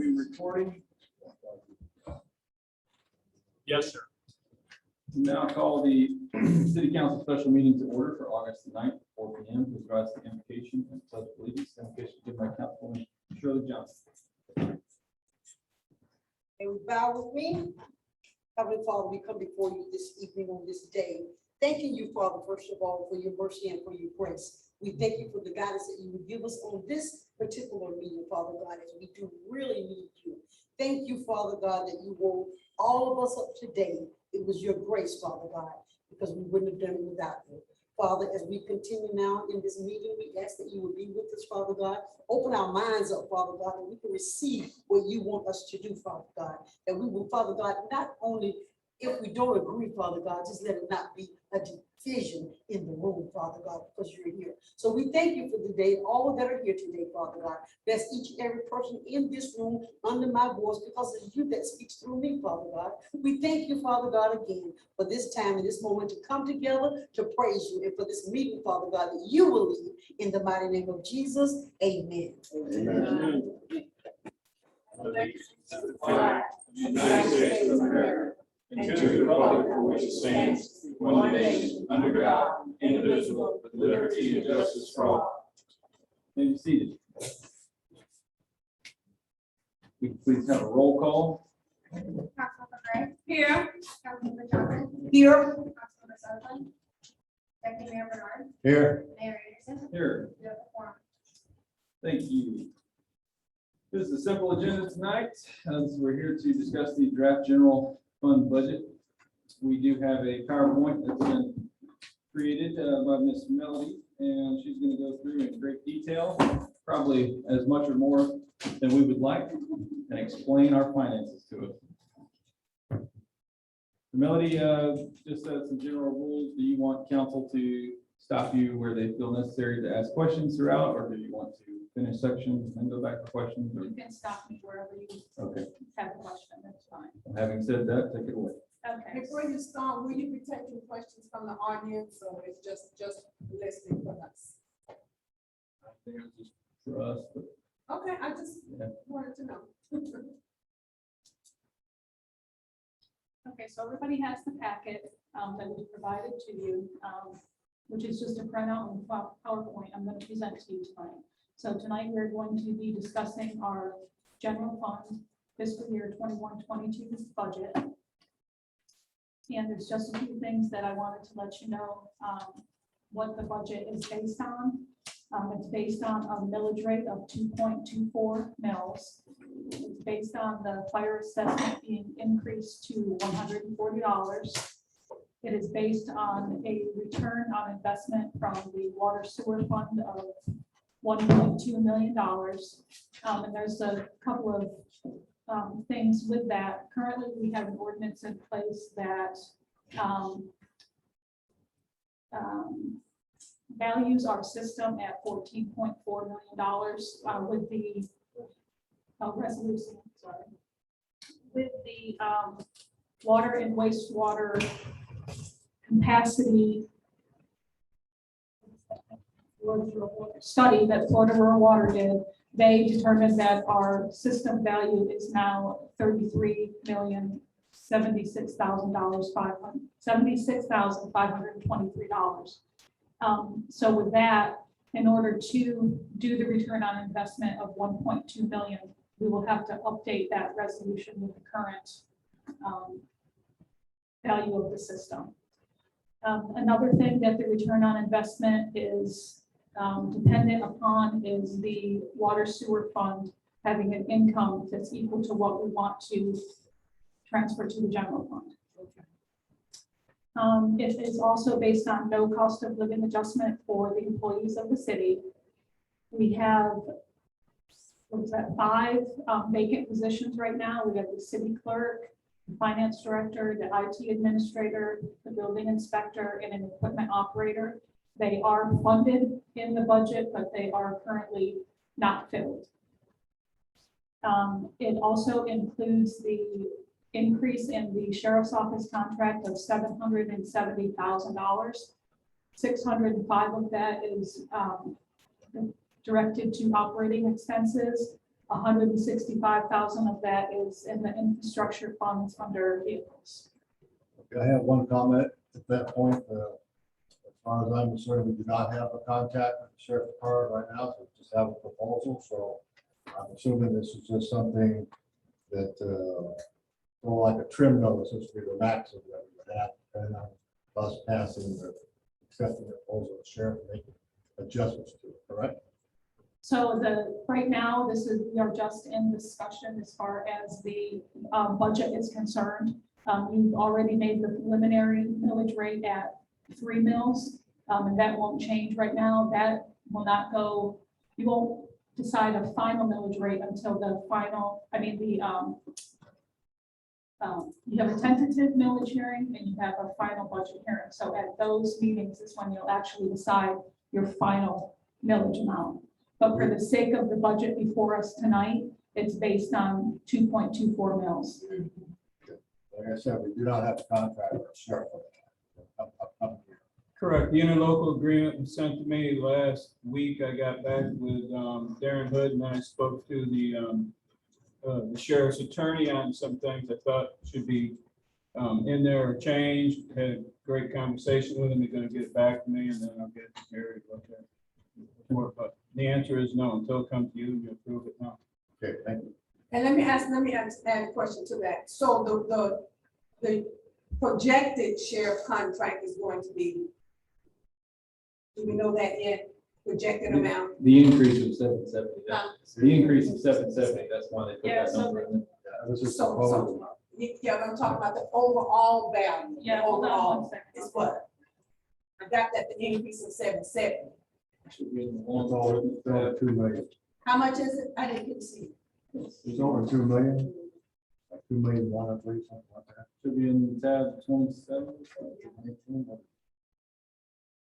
we recording? Yes, sir. Now call the city council special meeting to order for August the 9th, 4 p.m. with regards to invocation and pledge of allegiance. Invocation given by Councilwoman Shirley Johnson. And we bow with me. Heavenly Father, we come before you this evening on this day, thanking you, Father, first of all, for your mercy and for your grace. We thank you for the guidance that you would give us on this particular meeting, Father God, as we do really need you. Thank you, Father God, that you woke all of us up today. It was your grace, Father God, because we wouldn't have done it without you. Father, as we continue now in this meeting, we ask that you would be with us, Father God. Open our minds up, Father God, that we can receive what you want us to do, Father God. That we will, Father God, not only if we don't agree, Father God, just let it not be a division in the room, Father God, because you're here. So we thank you for the day, all that are here today, Father God. Bless each and every person in this room under my voice, because it's you that speaks through me, Father God. We thank you, Father God, again for this time and this moment to come together to praise you, and for this meeting, Father God, that you will lead in the mighty name of Jesus. Amen. Amen. Allegiance to the flag of the United States of America, and to the republic for which it stands, one nation, under God, indivisible, with liberty and justice for all. May be seated. We can please have a roll call. Councilmember Gray. Here. Councilmember Johnson. Here. Councilmember Sutherland. Deputy Mayor Bernard. Here. Mayor Anderson. Here. You have the forum. Thank you. This is a simple agenda tonight, as we're here to discuss the draft general fund budget. We do have a PowerPoint that's been created by Miss Melody, and she's going to go through in great detail, probably as much or more than we would like, and explain our finances to us. Melody, just some general rules. Do you want council to stop you where they feel necessary to ask questions throughout, or do you want to finish sections and then go back to questions? You can stop me wherever you Okay, have a question, that's fine. having said that, take it away. Okay. Before you start, will you be taking questions from the audience, or it's just listening for us? I think it's just for us, but Okay, I just Yeah. wanted to know. Okay, so everybody has the packet that was provided to you, which is just a printout and PowerPoint I'm going to present to you tonight. So tonight we're going to be discussing our general fund fiscal year 21-22 budget. And there's just a few things that I wanted to let you know what the budget is based on. It's based on a millage rate of 2.24 mils. It's based on the fire assessment being increased to $140. It is based on a return on investment from the water sewer fund of $1.2 million. And there's a couple of things with that. Currently, we have an ordinance in place that values our system at $14.4 million with the resolution, sorry, with the water and wastewater capacity study that Florida Rural Water did. They determined that our system value is now $76,523. So with that, in order to do the return on investment of 1.2 million, we will have to update that resolution with the current value of the system. Another thing that the return on investment is dependent upon is the water sewer fund having an income that's equal to what we want to transfer to the general fund. It is also based on no cost of living adjustment for the employees of the city. We have, what was that, 5 vacant positions right now. We have the city clerk, the finance director, the IT administrator, the building inspector, and an equipment operator. They are funded in the budget, but they are currently not filled. It also includes the increase in the sheriff's office contract of $770,000. 605 of that is directed to operating expenses. 165,000 of that is in the infrastructure funds under vehicles. I have one comment at that point. As far as I'm concerned, we do not have a contact with the sheriff's department right now, so we just have a proposal. So I'm assuming this is just something that, more like a trim notice, this would be the maximum that we would have, depending on us passing the accepting the proposal of the sheriff and making adjustments to it, correct? So right now, we are just in discussion as far as the budget is concerned. You've already made the preliminary millage rate at 3 mils, and that won't change right now. That will not go, you won't decide a final millage rate until the final, you have a tentative millage hearing and you have a final budget hearing. So at those meetings is when you'll actually decide your final millage amount. But for the sake of the budget before us tonight, it's based on 2.24 mils. Like I said, we do not have a contract with the sheriff. Correct. The interlocal agreement was sent to me last week. I got back with Darren Hood and I spoke to the sheriff's attorney on some things I thought should be in there or changed. Had a great conversation with him. He's gonna get it back to me and then I'll get it to Gary. But the answer is no, until it comes to you, you approve it now. Okay, thank you. And let me add a question to that. So the projected sheriff contract is going to be, do we know that yet? Projected amount? The increase of 770, Huh? the increase of 770, that's why they put Yeah, that so number in there. Yeah, this is So, proposal. yeah, I'm talking about the overall value. Yeah, hold on Overall one second. is what? I got that, the increase of 770. Should be in the It's one. over 2 million. How much is it? I didn't see. It's over 2 million. Like 2 million, 1 or 3, something like that. Should be in tab 27.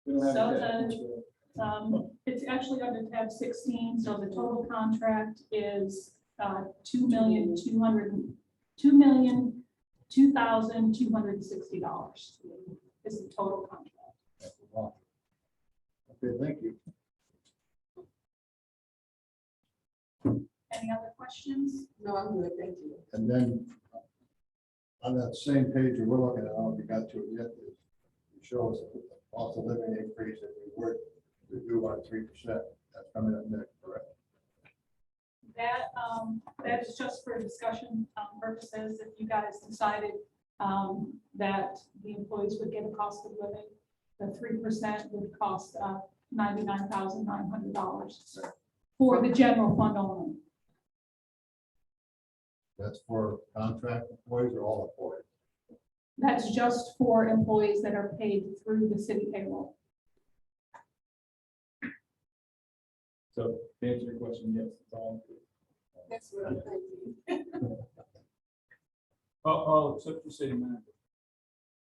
We don't have So a tab. It's actually under tab 16, so the total contract is $2,260,000 is the total contract. Okay, thank you. Any other questions? No, I'm good, thank you. And then on that same page that we're looking at, I don't know if you got to it yet, it shows the cost of living increase that we were to do about 3%. That's coming up next, correct? That is just for discussion purposes. If you guys decided that the employees would get a cost of living, the 3% would cost $99,900 for the general fund only. That's for contract employees or all employees? That's just for employees that are paid through the city payroll. So to answer your question, yes, it's all. That's what I'm thinking. I'll accept the city manager.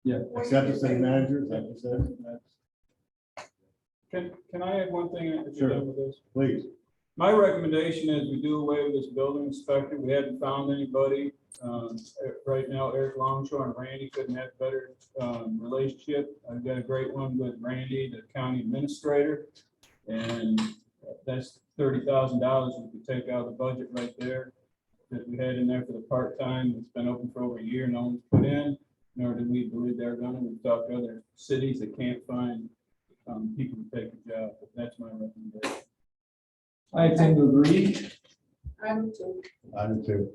Yeah. Except the city manager, is that what you said? Can I add one thing if Sure. you're done with this? Please. My recommendation is we do away with this building inspector. We haven't found anybody. Right now, Eric Longshore and Randy couldn't have better relationship. I've got a great one with Randy, the county administrator. And that's $30,000 we could take out of the budget right there that we had in there for the part-time. It's been open for over a year. No one's put in, nor do we believe they're gonna. We've talked to other cities that can't find people to take a job, but that's my recommendation. I tend to agree. I do too. I do too.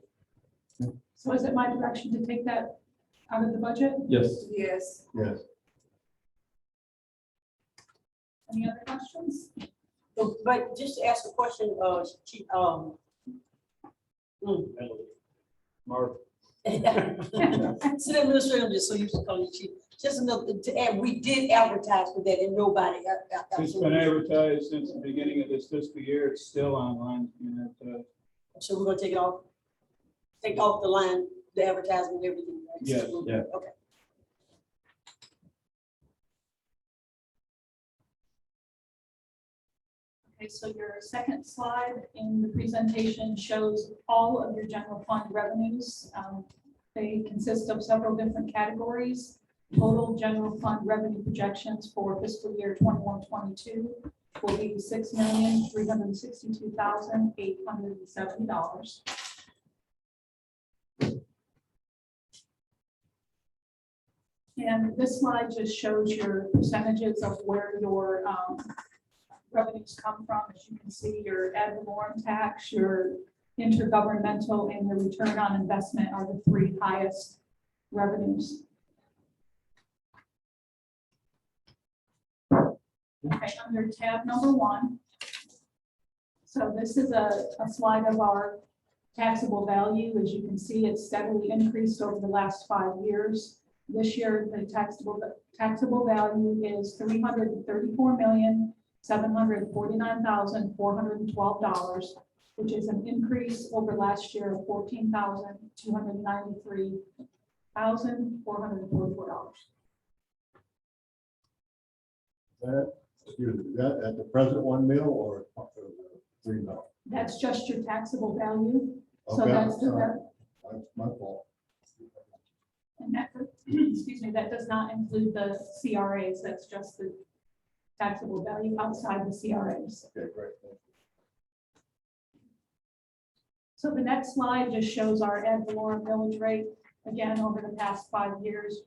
So is it my direction to take that out of the budget? Yes. Yes. Yes. Any other questions? But just to ask a question, Chief, Mark. City Administrator, I'm just so used to calling you Chief. Just another, to add, we did advertise for that and nobody. It's been advertised since the beginning of this fiscal year. It's still online. So we're gonna take it off? Take off the line, the advertisement and everything, right? Yes. Yeah. Okay. Okay, so your second slide in the presentation shows all of your general fund revenues. They consist of several different categories. Total general fund revenue projections for fiscal year 21-22, will be $6,362,870. And this slide just shows your percentages of where your revenues come from. As you can see, your ad valorem tax, your intergovernmental, and your return on investment are the three highest revenues. Okay, under tab number 1. So this is a slide of our taxable value. As you can see, it's steadily increased over the last 5 years. This year, the taxable value is $334,749,412, which is an increase over last year of $14,293,444. Excuse me, is that at the present 1 mil or 3 mil? That's just your taxable value. So Okay, that's sorry. That's my fault. and that, excuse me, that does not include the CRAs. That's just the taxable value outside the CRAs. Okay, great. Thank you. So the next slide just shows our ad valorem millage rate. Again, over the past 5 years,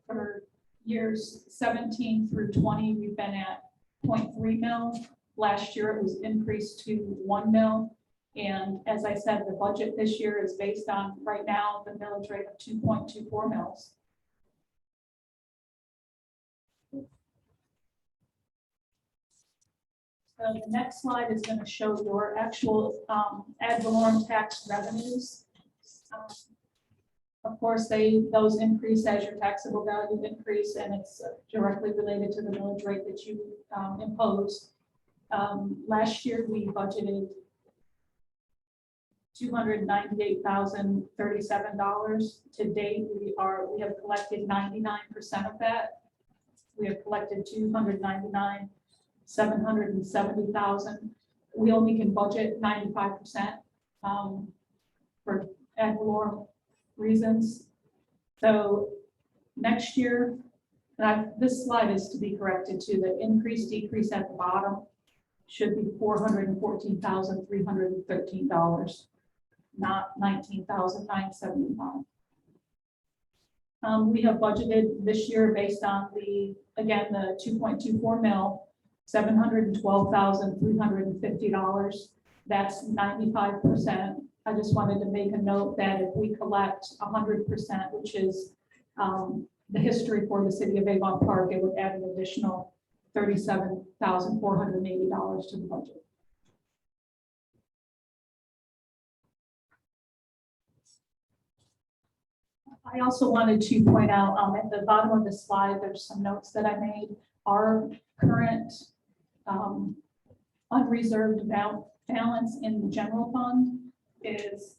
for years 17 through 20, we've been at 0.3 mil. Last year, it was increased to 1 mil. And as I said, the budget this year is based on, right now, the millage rate of 2.24 mils. So the next slide is going to show your actual ad valorem tax revenues. Of course, those increase as your taxable value increase, and it's directly related to the millage rate that you imposed. Last year, we budgeted $298,037. To date, we have collected 99% of that. We have collected $299,770,000. We only can budget 95% for ad valorem reasons. So next year, this slide is to be corrected to the decrease at the bottom should be $414,313, not $19,975. We have budgeted this year based on the 2.24 mil, $712,350. That's 95%. I just wanted to make a note that if we collect 100%, which is the history for the city of Avon Park, it would add an additional $37,480 to the budget. I also wanted to point out at the bottom of the slide, there's some notes that I made. Our current unreserved balance in the general fund is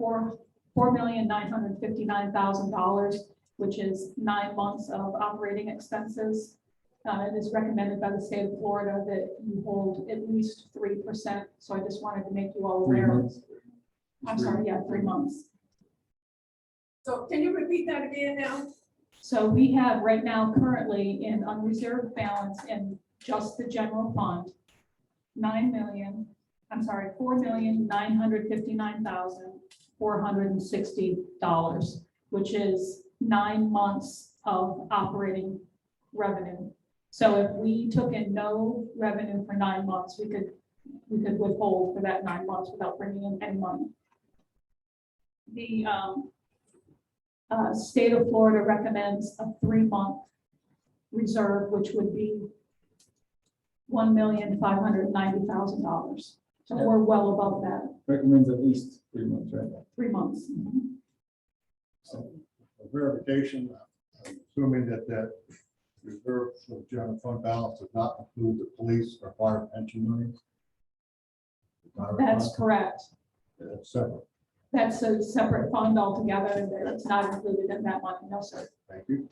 $4,959,000, which is 9 months of operating expenses. It is recommended by the state of Florida that you hold at least 3%. So I just wanted to make you all aware. I'm sorry, yeah, 3 months. So can you repeat that again now? So we have right now currently in unreserved balance in just the general fund, $4,959,460, which is 9 months of operating revenue. So if we took in no revenue for 9 months, we could withhold for that 9 months without bringing in any money. The state of Florida recommends a 3-month reserve, which would be $1,590,000. So we're well above that. Recommends at least 3 months, right? 3 months. For verification, I'm assuming that reserve for general fund balance does not include the police or fire pension money. That's correct. It's separate. That's a separate fund altogether, and it's not included in that money. No, sir. Thank you.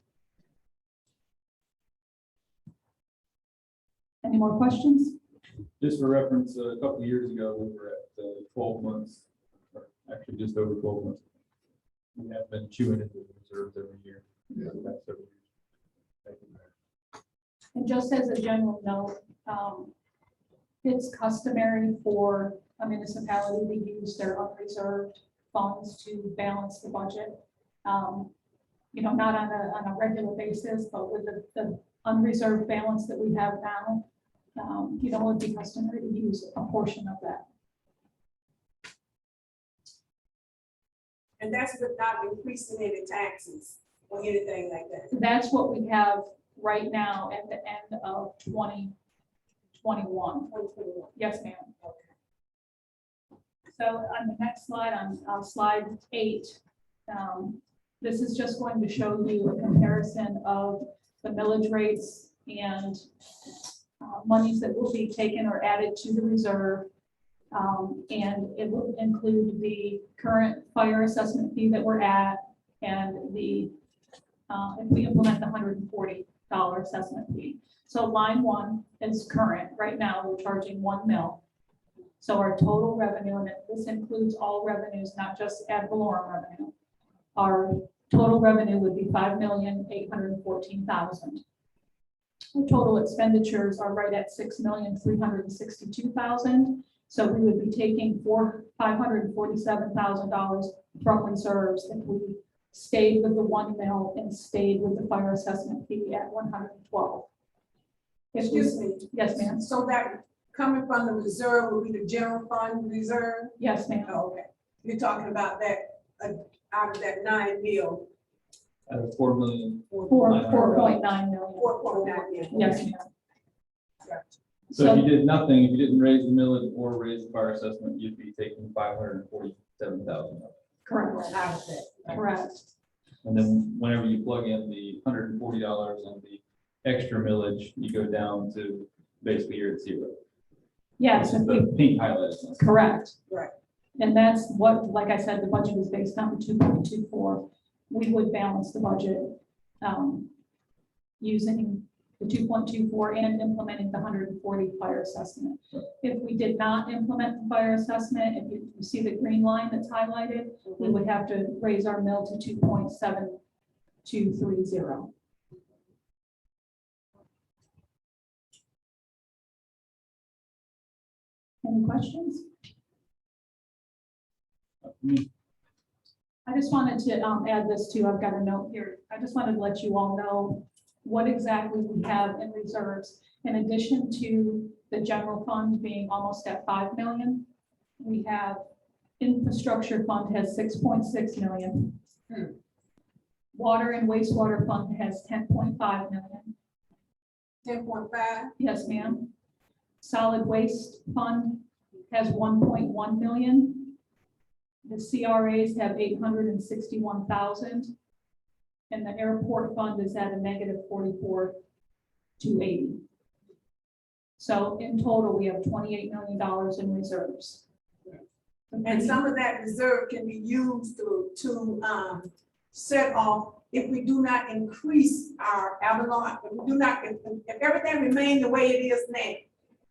Any more questions? Just for reference, a couple of years ago, we were at 12 months, or actually just over 12 months. We have been chewing into the reserves every year. Yeah. for the past several years. Thank you, Mayor. And just as a general note, It's customary for a municipality to use their unreserved funds to balance the budget. You know, not on a regular basis, but with the unreserved balance that we have now, you know, it would be customary to use a portion of that. And that's without increasing any taxes or anything like that. That's what we have right now at the end of 2021. 2021. Yes, ma'am. So on the next slide, on slide 8, this is just going to show you a comparison of the millage rates and monies that will be taken or added to the reserve. And it will include the current fire assessment fee that we're at and the, if we implement the $140 assessment fee. So line 1 is current. Right now, we're charging 1 mil. So our total revenue, and this includes all revenues, not just ad valorem revenue. Our total revenue would be $5,814,000. The total expenditures are right at $6,362,000. So we would be taking $547,000 from reserves if we stayed with the 1 mil and stayed with the fire assessment fee at 112. Excuse me. Yes, ma'am. So that coming from the reserve will be the general fund reserve? Yes, ma'am. Oh, okay. You're talking about that, out of that 9 mil, Out of 4 million. 4.9 million. 4.9 million. Yes, ma'am. Gotcha. So if you did nothing, if you didn't raise the millage or raise the fire assessment, you'd be taking 547,000. Correct. Out of that. Correct. And then whenever you plug in the $140 and the extra millage, you go down to basically you're at 0. Yes, This if is we, the pink highlighted one. correct. Right. And that's what, like I said, the budget is based on 2.24. We would balance the budget using the 2.24 and implementing the 140 fire assessment. If we did not implement the fire assessment, if you see the green line that's highlighted, we would have to raise our mill to 2.7230. Any questions? I just wanted to add this too. I've got a note here. I just wanted to let you all know what exactly we have in reserves. In addition to the general fund being almost at 5 million, we have infrastructure fund has 6.6 million. Water and wastewater fund has 10.5 million. 10.5. Yes, ma'am. Solid waste fund has 1.1 million. The CRAs have 861,000. And the airport fund is at a negative 44,280. So in total, we have $28 million in reserves. And some of that reserve can be used to set off if we do not increase our Avalon, if we do not, if everything remains the way it is now,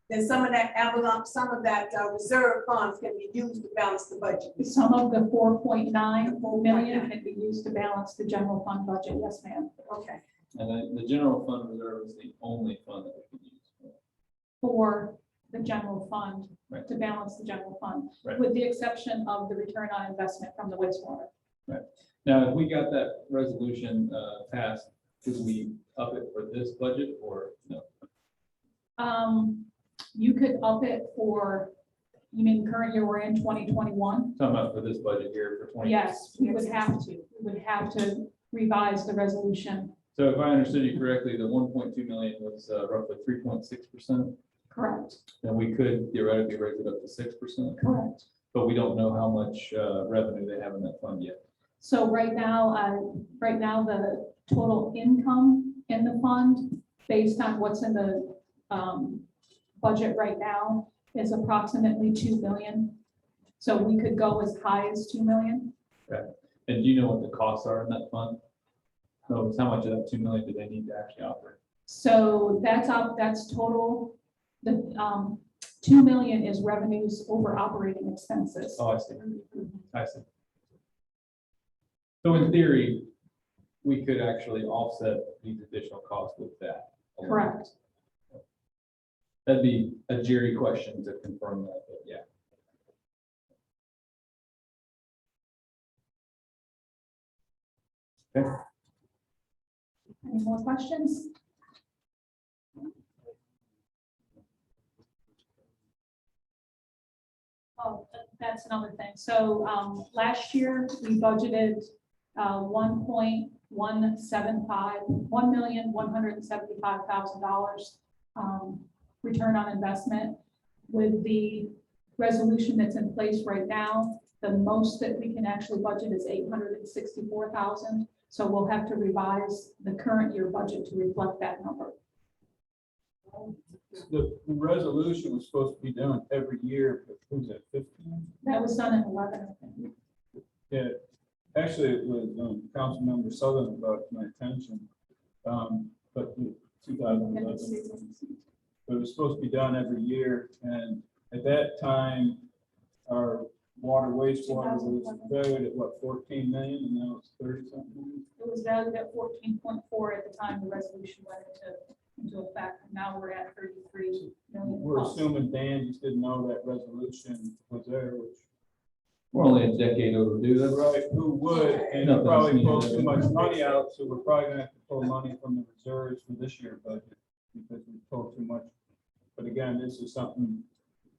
then some of that Avalon, some of that reserve funds can be used to balance the budget. Some of the 4.9 million 4.9. can be used to balance the general fund budget. Yes, ma'am. Okay. And then the general fund reserve is the only fund that we can use. For the general fund, Right. to balance the general fund, Right. with the exception of the return on investment from the wastewater. Now, if we got that resolution passed, could we up it for this budget or no? You could up it for, you mean current year we're in 2021? Talking about for this budget here for 20. Yes, we would have to. We would have to revise the resolution. So if I understood you correctly, the 1.2 million was roughly 3.6%. Correct. Then we could theoretically raise it up to 6%, Correct. but we don't know how much revenue they have in that fund yet. So right now, the total income in the fund, based on what's in the budget right now, is approximately 2 million. So we could go as high as 2 million. And do you know what the costs are in that fund? So how much of that 2 million do they need to actually operate? So that's total. The 2 million is revenues over operating expenses. Oh, I see. I see. So in theory, we could actually offset these additional costs with that. Correct. That'd be a Jerry question to confirm that, but yeah. Any more questions? Oh, that's another thing. So last year, we budgeted $1,175,000 return on investment. With the resolution that's in place right now, the most that we can actually budget is $864,000. So we'll have to revise the current year budget to reflect that number. The resolution was supposed to be done every year, but who's that, 15? That was done in 11, I think. Yeah, actually, it was Councilmember Southern brought it to my attention. But 2011, but it was supposed to be done every year, and at that time, our water wastewater was valued at what, 14 million, and now it's 30 something. It was valued at 14.4 at the time the resolution went into effect. Now we're at 33 million. We're plus. assuming Dan just didn't know that resolution was there, which. We're only a decade overdue, that's right. Right, who would, and No, probably that's pulled neither. too much money out, so we're probably gonna have to pull money from the reserves for this year budget, because we pulled too much. But again, this is something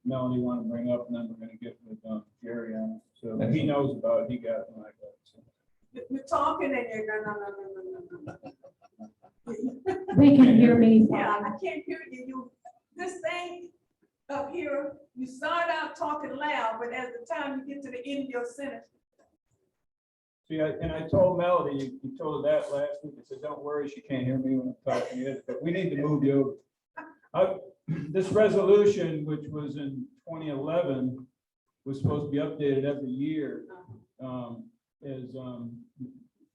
Melanie wanted to bring up, and then we're gonna get with Jerry on it, so he knows about it, he got it when I got it. So. You're talking and you're no. They can hear me. Yeah, I can't hear you. This thing up here, you start out talking loud, but at the time you get to the end of your sentence, See, I told Melody, you told her that last week, I said, don't worry, she can't hear me when I'm talking to you, but we need to move you over. This resolution, which was in 2011, was supposed to be updated every year. Is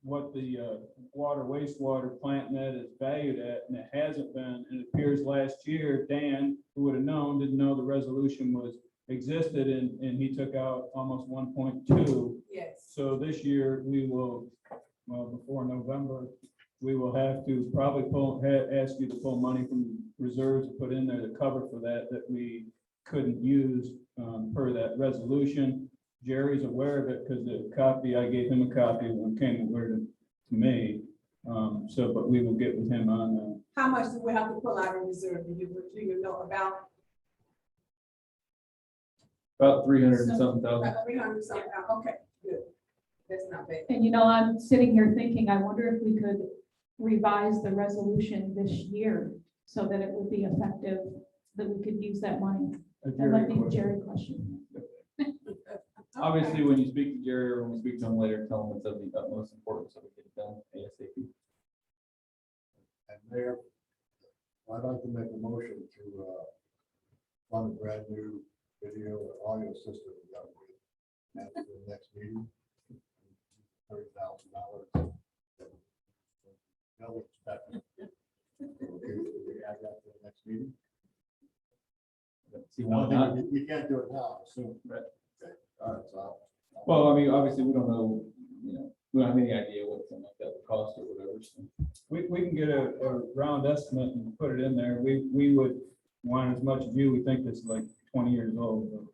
what the water wastewater plant net is valued at, and it hasn't been. And it appears last year, Dan, who would have known, didn't know the resolution existed, and he took out almost 1.2. yes. So this year, we will, well, before November, we will have to probably ask you to pull money from reserves to put in there to cover for that we couldn't use per that resolution. Jerry's aware of it because the copy, I gave him a copy when it came over to me. But we will get with him on that. How much do we have to pull out of reserve? Do you know about? About 300 and something thousand. About 300 something, okay, good. That's not bad. And I'm sitting here thinking, I wonder if we could revise the resolution this year so that it would be effective, that we could use that money. That might be a Jerry question. Obviously, when you speak to Jerry or when we speak to him later, tell him it's of the utmost importance that we get it done ASAP. And Mayor, I'd like to make a motion to fund a brand new video and audio system that we after the next meeting. $30,000. No expect. Okay, we add that to the next meeting. See, I why don't not? think we can't do it now, so. Right. Okay, all right, so. Well, I mean, obviously, we don't know, we don't have any idea what something like that would cost or whatever. So. We can get a round estimate and put it in there. We would want as much of you. We think this is like 20 years old. But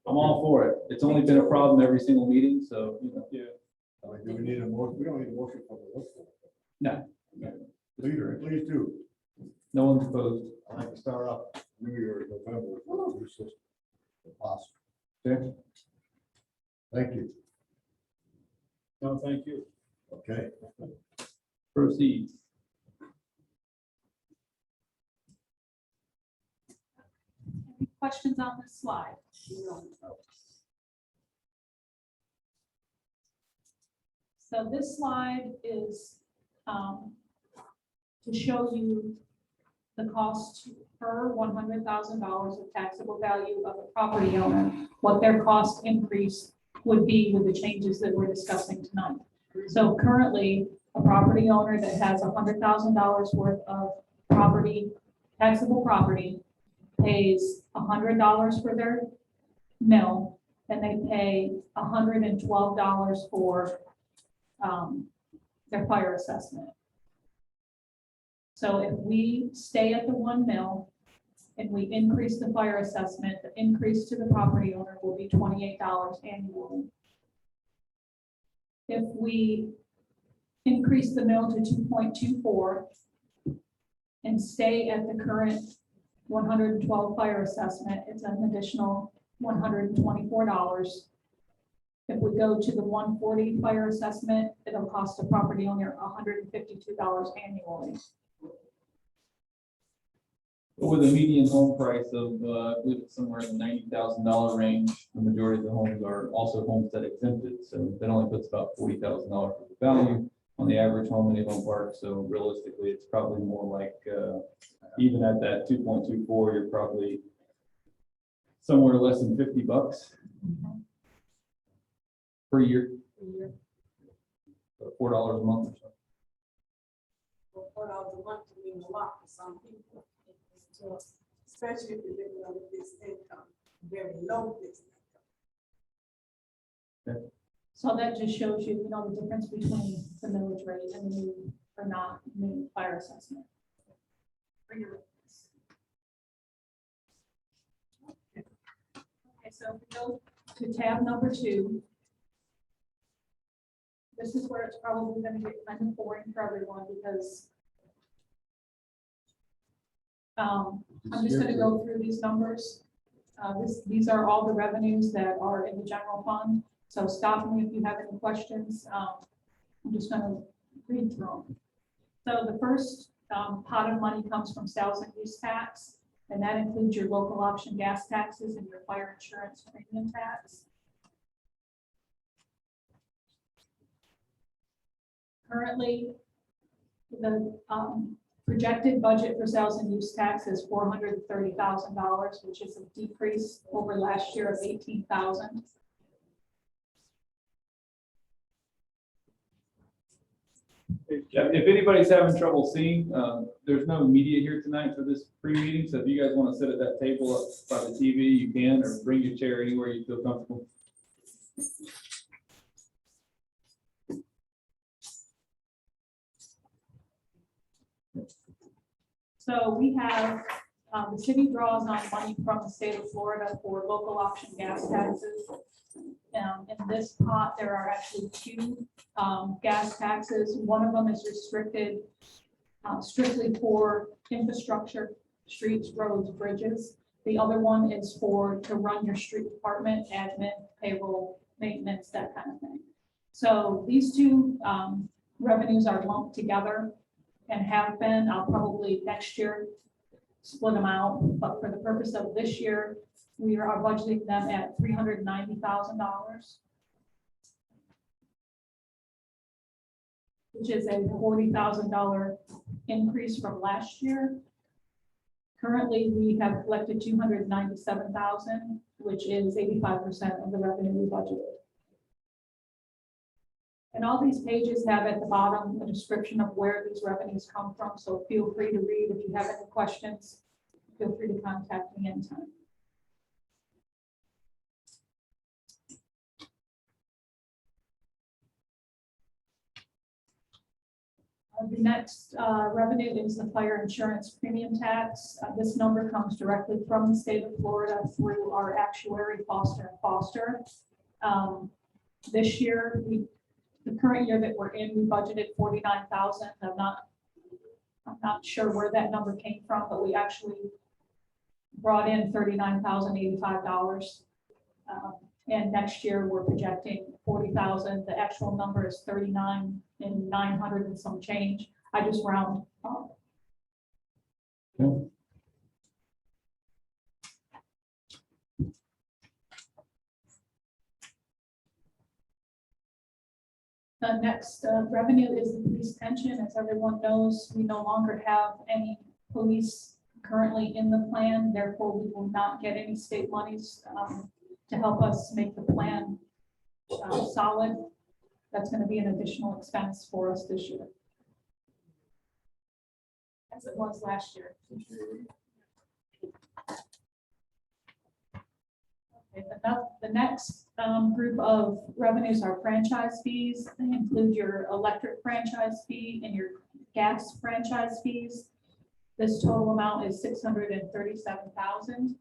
I'm all for it. It's only been a problem every single meeting, so, yeah. I mean, do we need a motion? We don't need a motion from the list. No. Please do. No one's opposed. I'd like to start off New Year, November, with a new system, if possible. Okay. Thank you. No, thank you. Okay. Proceed. Any questions on this slide? So this slide is to show you the cost per $100,000 of taxable value of a property owner, what their cost increase would be with the changes that we're discussing tonight. So currently, a property owner that has $100,000 worth of property, taxable property, pays $100 for their mill, and they pay $112 for their fire assessment. So if we stay at the 1 mill and we increase the fire assessment, the increase to the property owner will be $28 annually. If we increase the mill to 2.24 and stay at the current 112 fire assessment, it's an additional $124. If we go to the 140 fire assessment, it'll cost the property owner $152 annually. With a median home price of, I believe it's somewhere in the $90,000 range, the majority of the homes are also homestead exempted, so that only puts about $40,000 worth of value on the average home in Avon Park. So realistically, it's probably more like, even at that 2.24, you're probably somewhere less than $50 per year, so $4 a month or so. $4 a month to mean a lot for some people. So, especially if you're living on a fixed income, very low fixed income. So that just shows you, the difference between the millage rate and the new or not new fire assessment. For your reference. Okay, so if we go to tab number 2. This is where it's probably going to get kind of boring for everyone because I'm just going to go through these numbers. These are all the revenues that are in the general fund. So stop me if you have any questions. I'm just going to read through them. So the first pot of money comes from sales and use tax, and that includes your local option gas taxes and your fire insurance premium tax. Currently, the projected budget for sales and use tax is $430,000, which is a decrease over last year of $18,000. If anybody's having trouble seeing, there's no media here tonight for this pre-meeting, so if you guys want to sit at that table up by the TV, you can, or bring your chair anywhere you feel comfortable. So we have, the city draws on money from the state of Florida for local option gas taxes. In this pot, there are actually 2 gas taxes. One of them is restricted strictly for infrastructure, streets, roads, bridges. The other one is to run your street department, admin, payroll, maintenance, that kind of thing. So these 2 revenues are lumped together and have been. I'll probably next year split them out, but for the purpose of this year, we are budgeting them at $390,000, which is a $40,000 increase from last year. Currently, we have collected $297,000, which is 85% of the revenue we budgeted. And all these pages have at the bottom a description of where these revenues come from. So feel free to read. If you have any questions, feel free to contact me anytime. The next revenue is the fire insurance premium tax. This number comes directly from the state of Florida through our actuary, Foster & Foster. This year, the current year that we're in, we budgeted $49,000. I'm not sure where that number came from, but we actually brought in $39,085. And next year we're projecting $40,000. The actual number is $39,900 and some change. I just round up. Okay. The next revenue is the police pension. As everyone knows, we no longer have any police currently in the plan. Therefore, we will not get any state monies to help us make the plan solid. That's going to be an additional expense for us this year, as it was last year. Okay, the next group of revenues are franchise fees. They include your electric franchise fee and your gas franchise fees. This total amount is $637,000.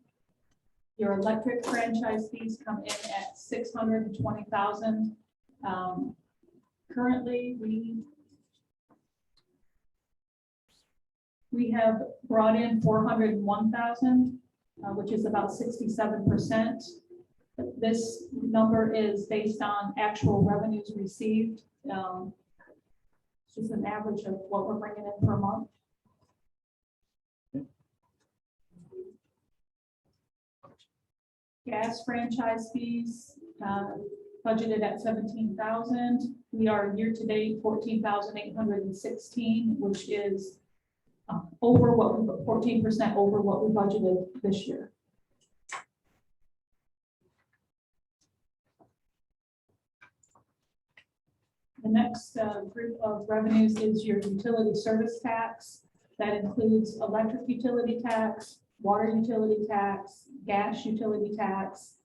Your electric franchise fees come in at $620,000. Currently, we have brought in $401,000, which is about 67%. This number is based on actual revenues received. It's just an average of what we're bringing in per month. Gas franchise fees, budgeted at 17,000. We are year-to-date 14,816, which is over what we, 14% over what we budgeted this year. The next group of revenues is your utility service tax. That includes electric utility tax, water utility tax, gas utility tax,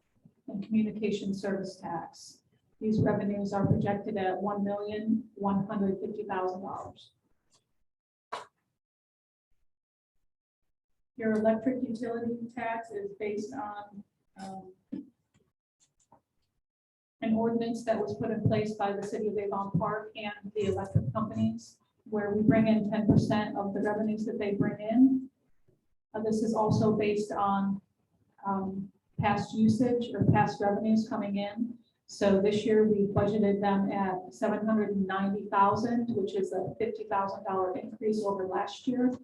and communication service tax. These revenues are projected at $1,150,000. Your electric utility tax is based on an ordinance that was put in place by the city of Avon Park and the electric companies, where we bring in 10% of the revenues that they bring in. This is also based on past usage or past revenues coming in. So this year we budgeted them at $790,000, which is a $50,000 increase over last year.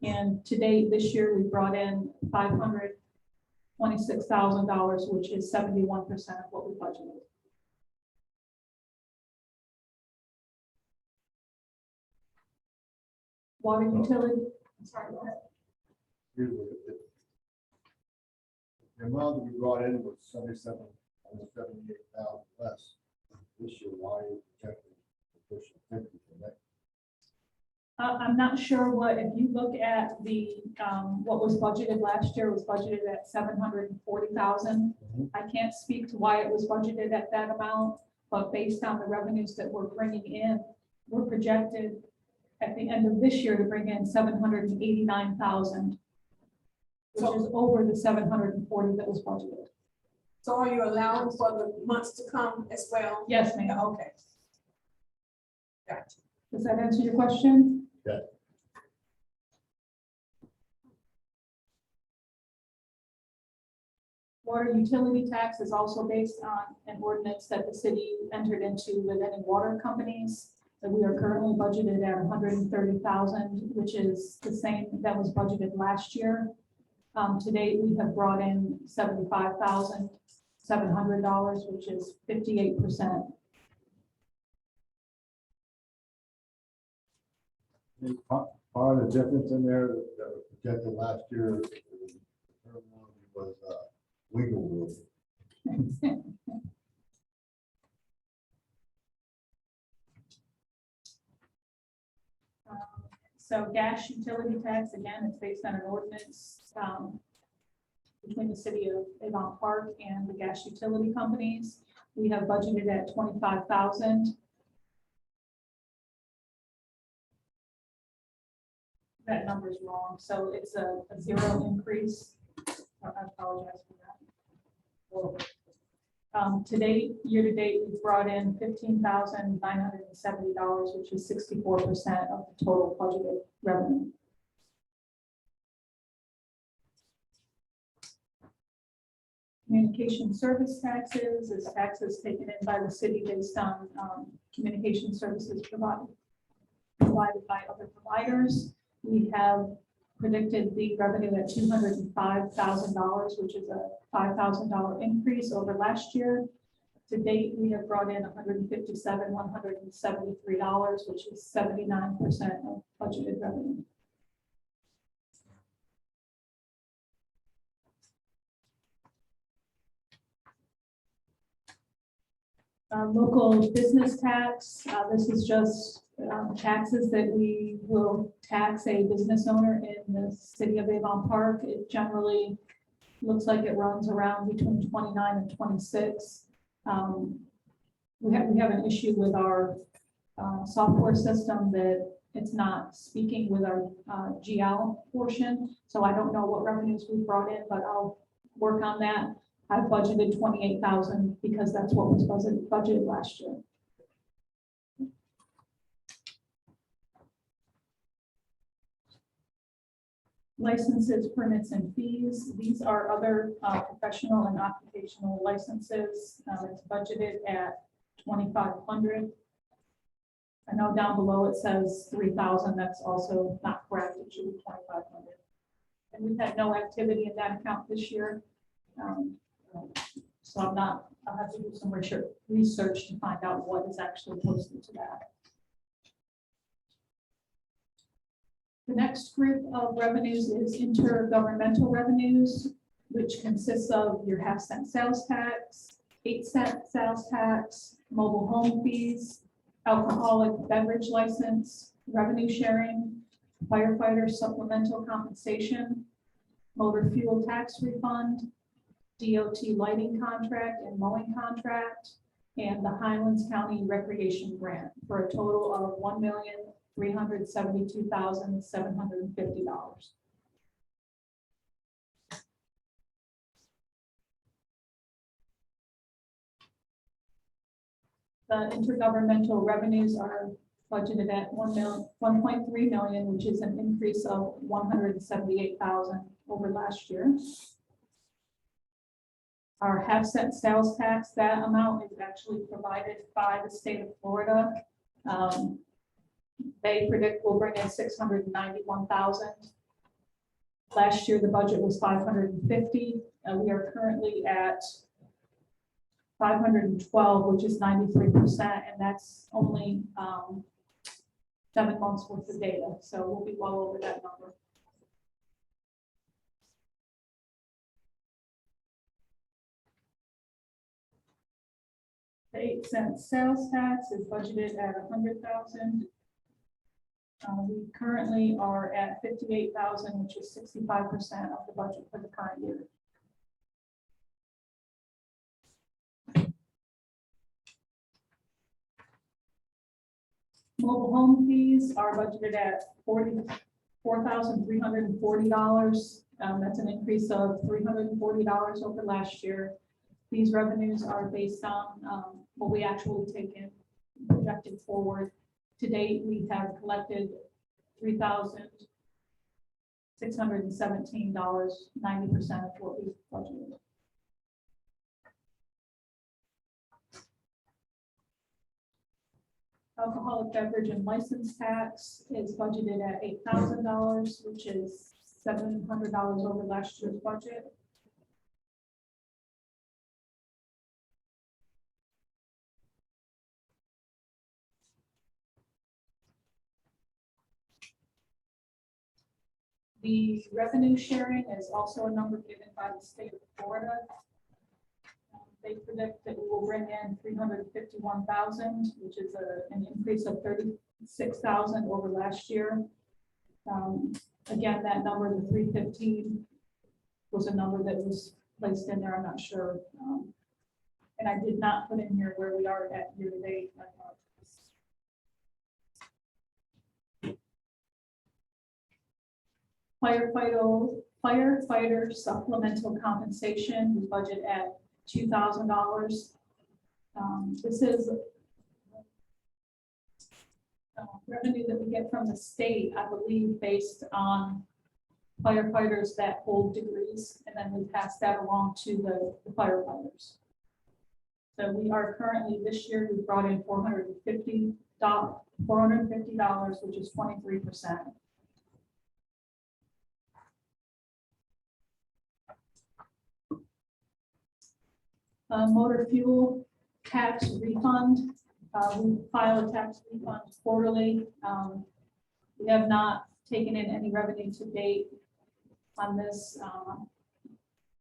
And to date, this year we brought in $526,000, which is 71% of what we budgeted. Water utility, sorry, go ahead. The amount that we brought in was 77, almost 78,000 less this year. Why are you projecting to push 50 for next? I'm not sure what, if you look at the, what was budgeted last year was budgeted at 740,000. I can't speak to why it was budgeted at that amount, but based on the revenues that we're bringing in, we're projected at the end of this year to bring in 789,000, which is over the 740 that was budgeted. So are you allowing for the months to come as well? Yes, ma'am. Okay. Gotcha. Does that answer your question? Yeah. Water utility tax is also based on an ordinance that the city entered into with any water companies. That we are currently budgeted at 130,000, which is the same that was budgeted last year. To date, we have brought in $75,700, which is 58%. Part of the difference in there that was projected last year was legal rules. So gas utility tax, again, it's based on an ordinance between the city of Avon Park and the gas utility companies. We have budgeted at 25,000. That number's wrong, so it's a zero increase. I apologize for that. To date, year to date, we've brought in $15,970, which is 64% of the total budgeted revenue. Communication service taxes is taxes taken in by the city based on communication services provided by other providers. We have predicted the revenue at $205,000, which is a $5,000 increase over last year. To date, we have brought in $157,173, which is 79% of budgeted revenue. Local business tax, this is just taxes that we will tax a business owner in the city of Avon Park. It generally looks like it runs around between 29 and 26. We have an issue with our software system that it's not speaking with our GL portion. So I don't know what revenues we brought in, but I'll work on that. I budgeted 28,000 because that's what was budgeted last year. Licenses, permits, and fees. These are other professional and occupational licenses. It's budgeted at 2,500. I know down below it says 3,000. That's also not correct. It should be 2,500. And we've had no activity in that account this year. So I'll have to do some research to find out what is actually posted to that. The next group of revenues is intergovernmental revenues, which consists of your half-cent sales tax, 8-cent sales tax, mobile home fees, alcoholic beverage license, revenue sharing, firefighter supplemental compensation, motor fuel tax refund, DOT lighting contract and mowing contract, and the Highlands County Recreation Grant for a total of $1,372,750. The intergovernmental revenues are budgeted at 1.3 million, which is an increase of 178,000 over last year. Our half-cent sales tax, that amount is actually provided by the state of Florida. They predict we'll bring in 691,000. Last year, the budget was 550. We are currently at 512, which is 93%, and that's only 7 months worth of data. So we'll be well over that number. The 8-cent sales tax is budgeted at 100,000. We currently are at 58,000, which is 65% of the budget for the current year. Mobile home fees are budgeted at $44,340. That's an increase of $340 over last year. These revenues are based on what we actually take in projected forward. To date, we have collected $3,617, 90% of what we budgeted. Alcoholic beverage and license tax is budgeted at $8,000, which is $700 over last year's budget. The revenue sharing is also a number given by the state of Florida. They predict that we will bring in 351,000, which is an increase of 36,000 over last year. Again, that number, the 315, was a number that was placed in there. I'm not sure. And I did not put in here where we are at year to date. Firefighter supplemental compensation, we budget at $2,000. This is revenue that we get from the state, I believe, based on firefighters that hold degrees, and then we pass that along to the firefighters. So we are currently, this year, we brought in $450, which is 23%. Motor fuel tax refund. We file a tax refund quarterly. We have not taken in any revenue to date on this.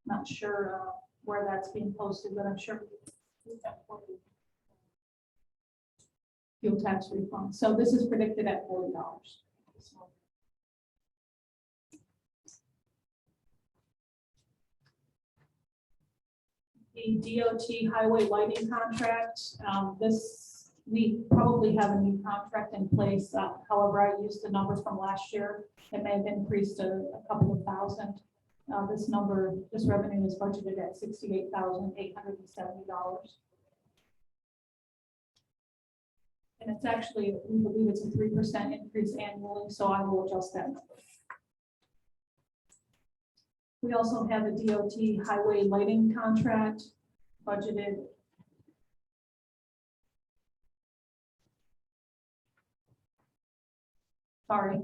Not sure where that's being posted, but I'm sure we've got fuel tax refund. So this is predicted at $40. The DOT highway lighting contract, this We probably have a new contract in place. However, I used the numbers from last year. It may have increased a couple of thousand. This revenue is budgeted at $68,870. And it's actually, we believe it's a 3% increase annually, so I will adjust that number. We also have a DOT highway lighting contract budgeted. Sorry,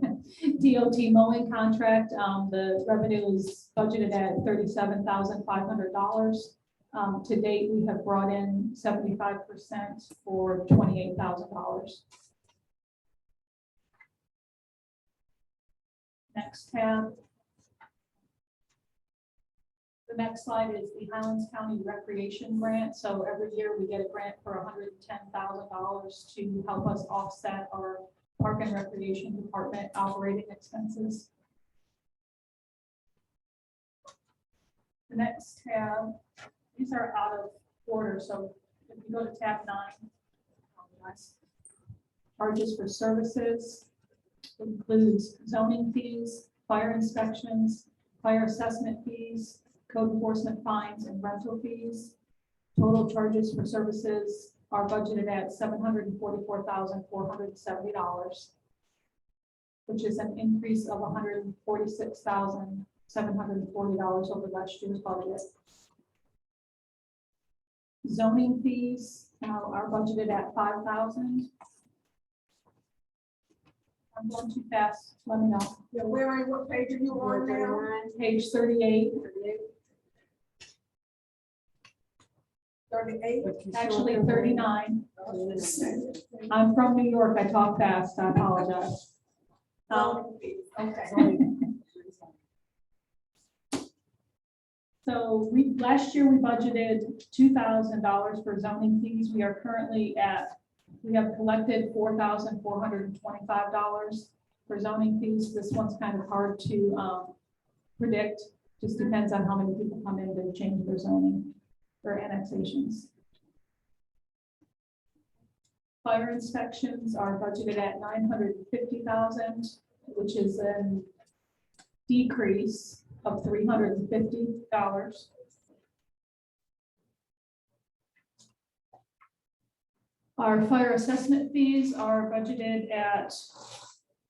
DOT mowing contract, the revenue is budgeted at $37,500. To date, we have brought in 75% for $28,000. Next tab. The next slide is the Highlands County Recreation Grant. So every year we get a grant for $110,000 to help us offset our Park and Recreation Department operating expenses. The next tab, these are out of order. So if you go to tab 9, charges for services includes zoning fees, fire inspections, fire assessment fees, code enforcement fines, and rental fees. Total charges for services are budgeted at $744,470, which is an increase of $146,740 over last year's budget. Zoning fees are budgeted at $5,000. I'm going too fast. Let me know. Yeah, where are, what page are you on now? Page 38. 38. Actually 39. I'm from New York. I talk fast. I apologize. Okay. So last year we budgeted $2,000 for zoning fees. We are currently we have collected $4,425 for zoning fees. This one's kind of hard to predict. Just depends on how many people come in to change their zoning or annexations. Fire inspections are budgeted at $950,000, which is a decrease of $350. Our fire assessment fees are budgeted at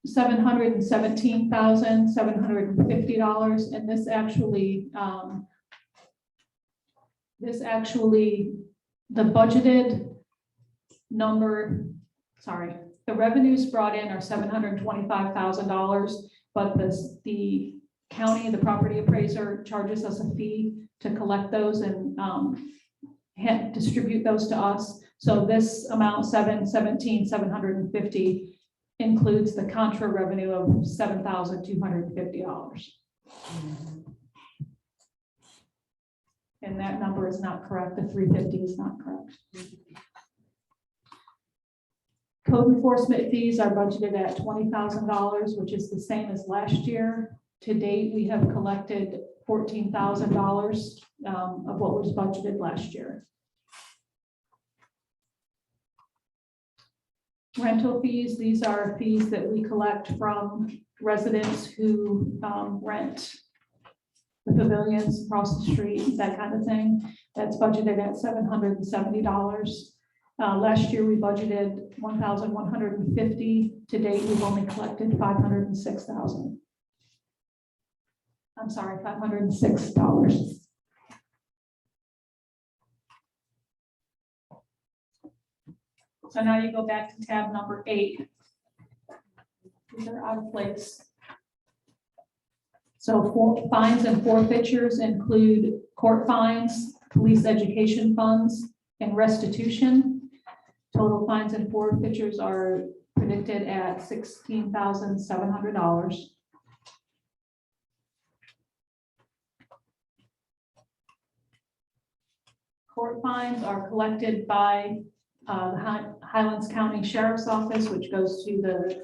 $717,750, and this actually, the budgeted number, sorry, the revenues brought in are $725,000, but the county, the property appraiser, charges us a fee to collect those and distribute those to us. So this amount, $717,750, includes the contra revenue of $7,250. And that number is not correct. The 350 is not correct. Code enforcement fees are budgeted at $20,000, which is the same as last year. To date, we have collected $14,000 of what was budgeted last year. Rental fees, these are fees that we collect from residents who rent the pavilions across the street, that kind of thing. That's budgeted at $770. Last year, we budgeted $1,150. To date, we've only collected $506,000. I'm sorry, $506. So now you go back to tab number 8. These are out of place. So fines and forfeitures include court fines, police education funds, and restitution. Total fines and forfeitures are predicted at $16,700. Court fines are collected by the Highlands County Sheriff's Office, which goes to the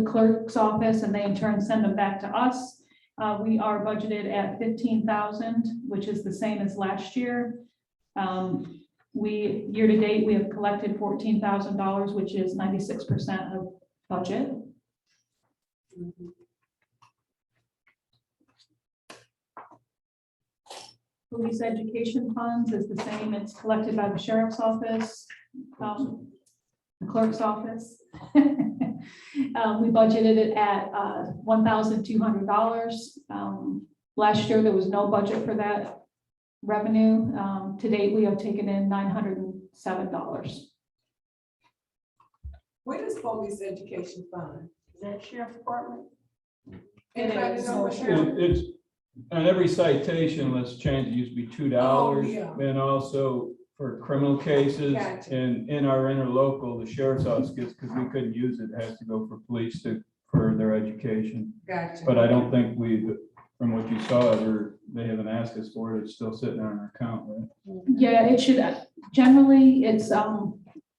clerk's office, and they in turn send them back to us. We are budgeted at $15,000, which is the same as last year. year to date, we have collected $14,000, which is 96% of budget. Police education funds is the same. It's collected by the sheriff's office, the clerk's office. We budgeted it at $1,200. Last year, there was no budget for that revenue. To date, we have taken in $907. Where does police education fund? Is that sheriff department? Anybody is. know what sheriff? It's, on every citation, let's change, it used to be $2. Oh, yeah. And also for criminal cases Gotcha. and in our interlocal, the sheriff's office gets, because we couldn't use it, it has to go for police for their education. Gotcha. But I don't think from what you saw, they haven't asked us for it. It's still sitting on our account, right? Yeah, it should, generally, it's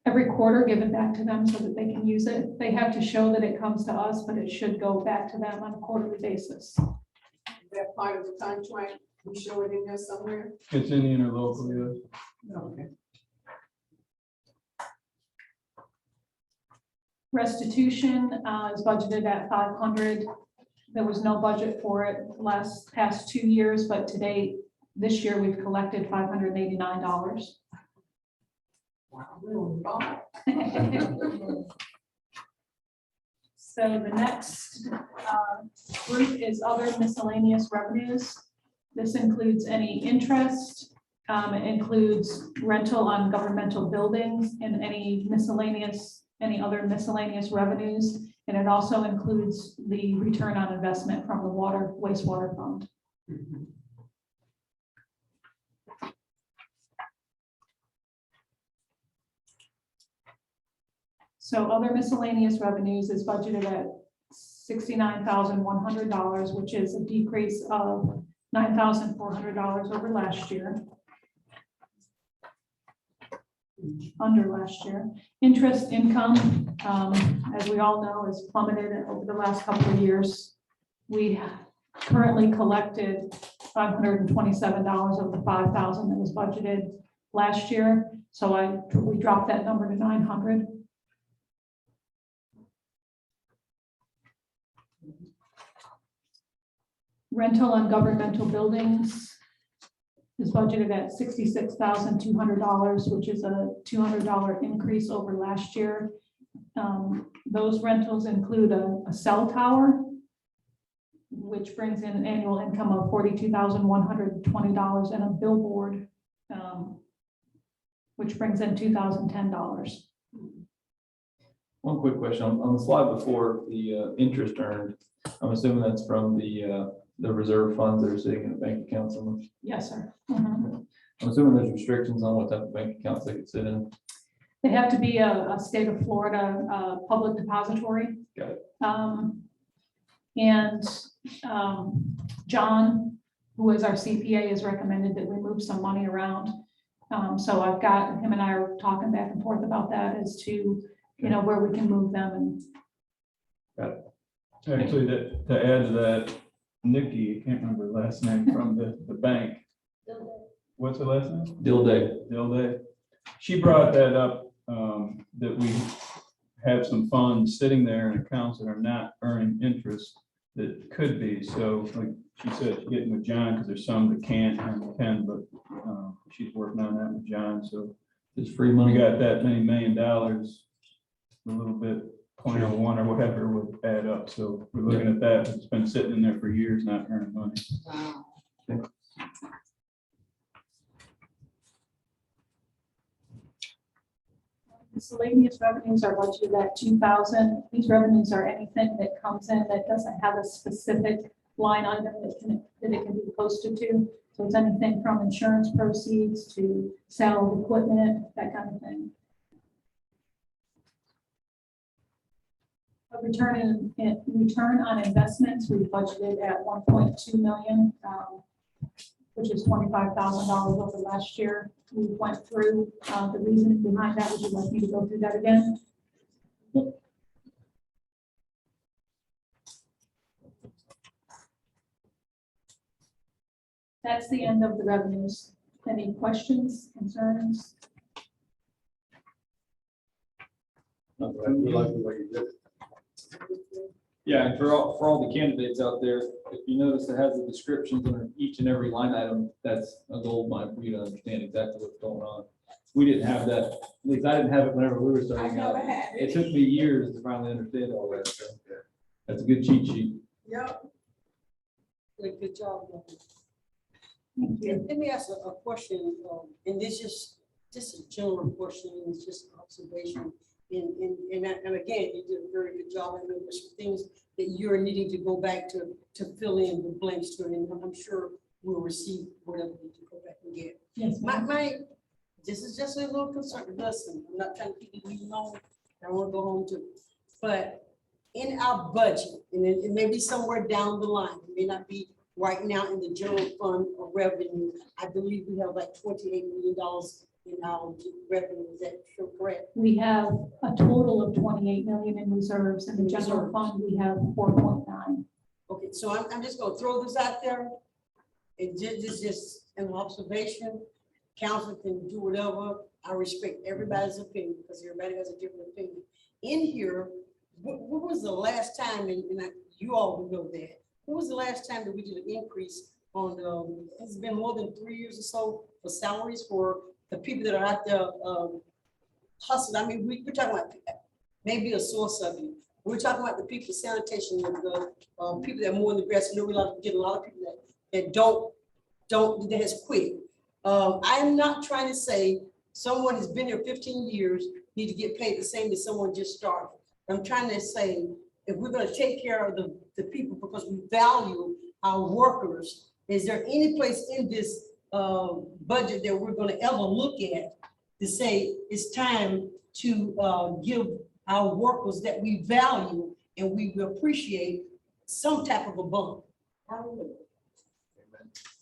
every quarter given back to them so that they can use it. They have to show that it comes to us, but it should go back to them on a quarterly basis. Is that part of the contract? We show it in there somewhere? It's in the interlocal, yeah. Okay. Restitution is budgeted at 500. There was no budget for it past 2 years, but to date, this year we've collected $589. Wow, we on the ball. So the next group is other miscellaneous revenues. This includes any interest, it includes rental on governmental buildings and any other miscellaneous revenues. And it also includes the return on investment from the wastewater fund. So other miscellaneous revenues is budgeted at $69,100, which is a decrease of $9,400 over last year. Under last year. Interest income, as we all know, has plummeted over the last couple of years. We currently collected $527 of the $5,000 that was budgeted last year. So we dropped that number to 900. Rental on governmental buildings is budgeted at $66,200, which is a $200 increase over last year. Those rentals include a cell tower, which brings in an annual income of $42,120, and a billboard, which brings in $2,010. One quick question, on the slide before, the interest earned, I'm assuming that's from the reserve funds that are sitting in the bank accounts. Yes, sir. I'm assuming there's restrictions on what type of bank accounts they could sit in. They have to be a state of Florida public depository. Got it. John, who is our CPA, has recommended that we move some money around. So I've got, him and I are talking back and forth about that as to, where we can move them. And Actually, to add to that, Nikki, I can't remember her last name, from the bank. What's her last name? Dilday. She brought that up, that we have some funds sitting there in accounts that are not earning interest that could be. So like she said, she's getting with John because there's some that can't and can, but she's working on that with John. So It's free we money. got that many $1 million, a little bit, 0.01 or whatever would add up. So we're looking at that. It's been sitting in there for years, not earning money. Wow. miscellaneous revenues are budgeted at 2,000. These revenues are anything that comes in that doesn't have a specific line item that it can be posted to. So it's anything from insurance proceeds to sale of equipment, that kind of thing. A return on investments, we budgeted at 1.2 million, which is $25,000 over last year. We went through the reasoning behind that. Would you like me to go through that again? That's the end of the revenues. Any questions, concerns? I really like the way you did it. Yeah, and for all the candidates out there, if you notice, it has the descriptions under each and every line item. That's a gold mine for you to understand exactly what's going on. We didn't have that, at least I didn't have it whenever we were starting out. never had it. It took me years to finally understand all that, so that's a good cheat sheet. Yep. Good job. Gordon. Thank you. Let me ask a question, and this is just a general question, and it's just observation. And again, you did a very good job. I know there's some things that you're needing to go back to fill in the blanks to, and I'm sure we'll receive whatever we need to go back and get. Yes, ma'am. This is just a little concern. Listen, I'm not trying to keep you long. I want to go home too. But in our budget, and it may be somewhere down the line, it may not be right now in the general fund of revenue. I believe we have like $28 million in our revenue. Is that sure correct? We have a total of 28 million in reserves. In the general Reserves. fund, we have 4.9. Okay, so I'm just gonna throw this out there. This is just an observation. Council can do whatever. I respect everybody's opinion because everybody has a different opinion. In here, what was the last time, you all would know that, when was the last time that we did an increase on, it's been more than 3 years or so for salaries for the people that are out there hustling? I mean, we're talking about maybe a source of it. We're talking about the people sanitation, the people that are more in the grass. You know, we get a lot of people that has quit. I'm not trying to say someone has been here 15 years, need to get paid the same as someone just started. I'm trying to say, if we're gonna take care of the people because we value our workers, is there any place in this budget that we're gonna ever look at to say it's time to give our workers that we value and we appreciate some type of a bump? I don't know.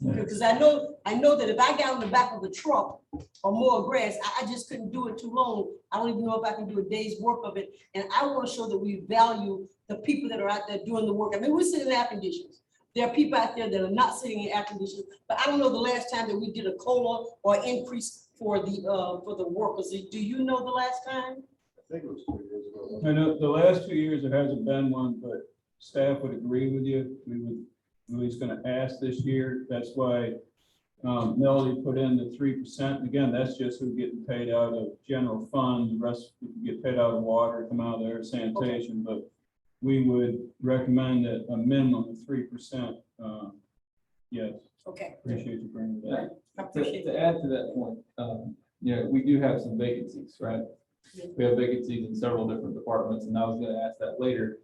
Because I know that if I got on the back of the truck or more grass, I just couldn't do it too long. I don't even know if I can do a day's work of it. And I want to show that we value the people that are out there doing the work. I mean, we're sitting in air conditions. There are people out there that are not sitting in air conditions, but I don't know the last time that we did a COLA or increase for the workers. Do you know the last time? I think it was 2 years ago. I know the last 2 years, there hasn't been one, but staff would agree with you. We would, Louis gonna ask this year. That's why Melody put in the 3%. Again, that's just who getting paid out of general fund. The rest would get paid out of water, come out of there, sanitation, but we would recommend that a minimum of 3%. Yes, Okay. appreciate you bringing that up. I appreciate To that. add to that point, we do have some vacancies, right? We have vacancies in several different departments, and I was gonna ask that later.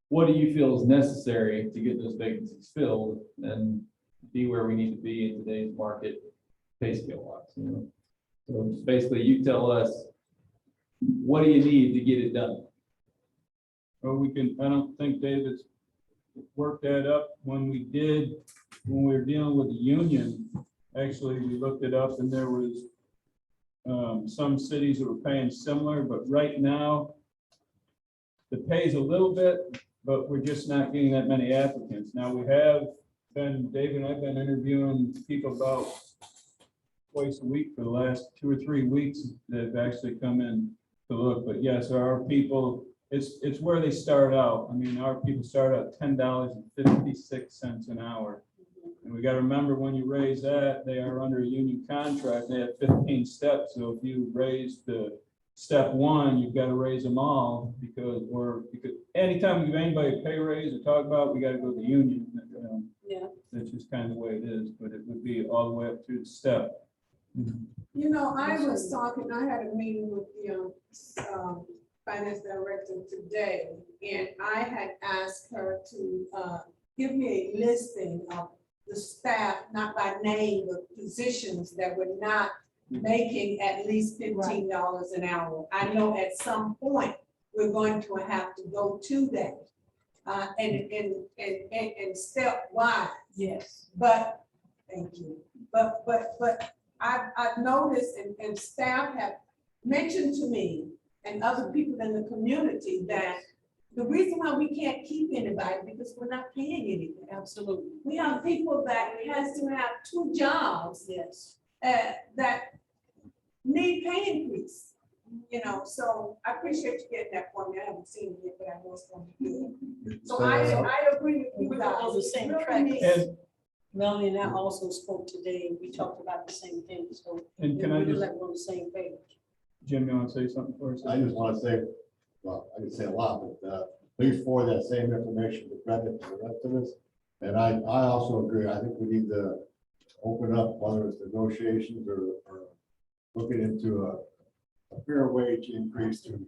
What do you feel is necessary to get those vacancies filled and be where we need to be in today's market, pay scale wise, So just basically, you tell us, what do you need to get it done? Well, I don't think David's worked that up. When we were dealing with the union, actually, we looked it up and there was some cities that were paying similar, but right now the pay is a little bit, but we're just not getting that many applicants. Now we have been, David and I've been interviewing people about twice a week for the last 2 or 3 weeks that have actually come in to look. But yes, there are people, it's where they start out. I mean, our people start out $10.56 an hour. And we got to remember, when you raise that, they are under a union contract. They have 15 steps. So if you raise the step 1, you've got to raise them all because anytime we give anybody a pay raise or talk about, we got to go to the union. Yeah. That's just kind of the way it is, but it would be all the way up through the step. You know, I was talking, I had a meeting with the finance director today, and I had asked her to give me a listing of the staff, not by name, but positions that were not making at least $15 an hour. I know at some point we're going to have to go to that and stepwise. Yes. But, thank you. But I've noticed and staff have mentioned to me and other people in the community that the reason why we can't keep anybody because we're not paying anything. Absolutely. We have people that has to have 2 jobs. Yes. That need pay increase. you know, so I appreciate you getting that for me. I haven't seen it yet, but I know it's gonna be good. So I agree with you We're guys. on the same Really track. needs- And, Melanie and I also spoke today, and we talked about the same thing, so. and can I we're just, like on the same page. Jim, you want to say something first? I just want to say, well, I can say a lot, but please forward that same information to Brenda, to the rest of us. And I also agree, I think we need to open up, whether it's negotiations or looking into a fair wage increase to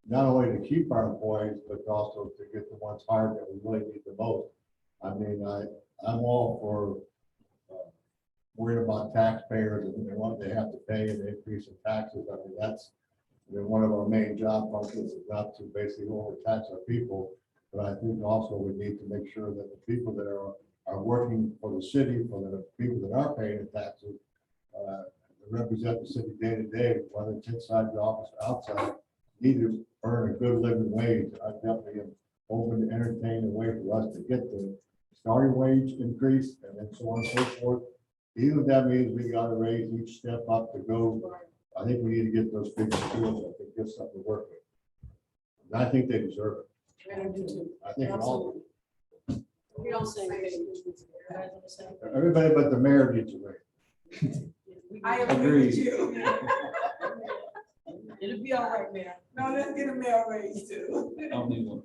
not only to keep our employees, but also to get the ones hired that we really need the most. I mean, I'm all for worried about taxpayers and what they have to pay and the increase in taxes. I mean, that's one of our main job functions is not to basically overtax our people. But I think also we need to make sure that the people that are working for the city, for the people that are paying the taxes, represent the city day to day, whether it's inside the office or outside, need to earn a good living wage. I definitely am open to entertain a way for us to get the starting wage increase and then so on and so forth. Even if that means we got to raise each step up to go, I think we need to get those figures to them, so they get something to work with. And I think they deserve it. I do too. I think all, We're on the same page. Everybody's on the same page. everybody but the mayor needs a raise. I agree with you. It'll be all right, Mayor. No, let's get a mail raise too. I'll need one.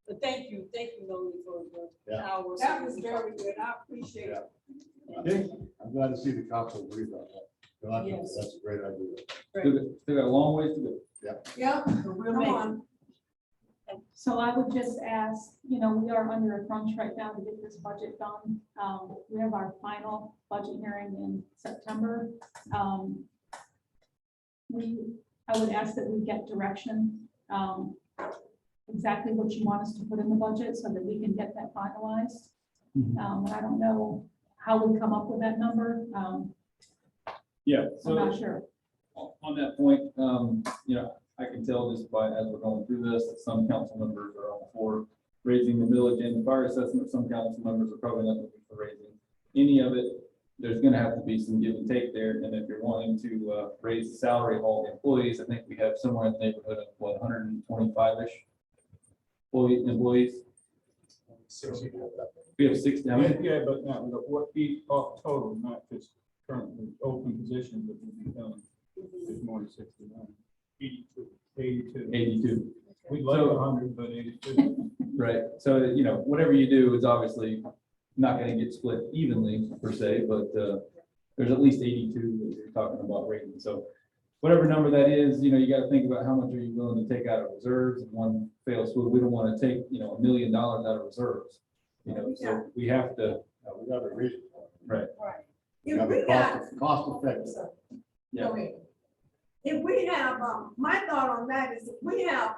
But thank you, Melanie, for the Yeah. hours. That was very good. I appreciate it. Okay, I'm glad to see the council agree on that. I think Yes. that's a great idea. Still got a long ways to go. Yeah, We'll come make it. on. So I would just ask, you know, we are under a crunch right now to get this budget done. We have our final budget hearing in September. I would ask that we get direction, exactly what you want us to put in the budget so that we can get that finalized. And I don't know how we come up with that number. Yeah, I'm so not sure. on that point, you know, I can tell just by, as we're going through this, that some council members are all for raising the millage and fire assessment. Some council members are probably not looking for raising any of it. There's gonna have to be some give and take there. And if you're wanting to raise the salary of all the employees, I think we have somewhere in the neighborhood of what, 125-ish employees. We have 60, how many? Yeah, but not, what each total, not just currently open positions that will be done. There's more than 69. 82. 82. We'd like 100, but 82. Right, so, you know, whatever you do is obviously not gonna get split evenly per se, but there's at least 82 that you're talking about raising. So whatever number that is, you know, you gotta think about how much are you willing to take out of reserves in one fell swoop. We don't wanna take, you know, $1 million out of reserves. You know, so we have to, We got a reason for it. right, Right. We If got we to got, cost effective. Yeah. go ahead. If we have, my thought on that is if we have,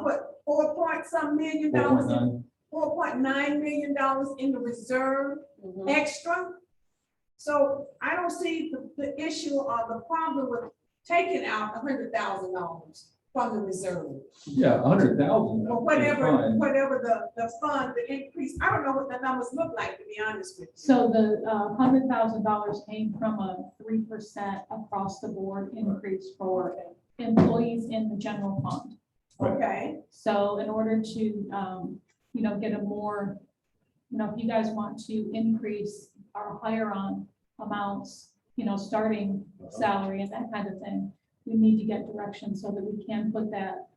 what, $4.some million, 4.9. $4.9 million in the reserve Mhm. extra. So I don't see the issue or the problem with taking out $100,000 from the reserve. Yeah, 100,000. Or whatever the fund, the increase, I don't know what the numbers look like, to be honest with you. So the $100,000 came from a 3% across the board increase for employees in the general fund. Okay, So in order to, you know, get a more, you know, if you guys want to increase or higher on amounts, you know, starting salary and that kind of thing, we need to get direction so that we can put that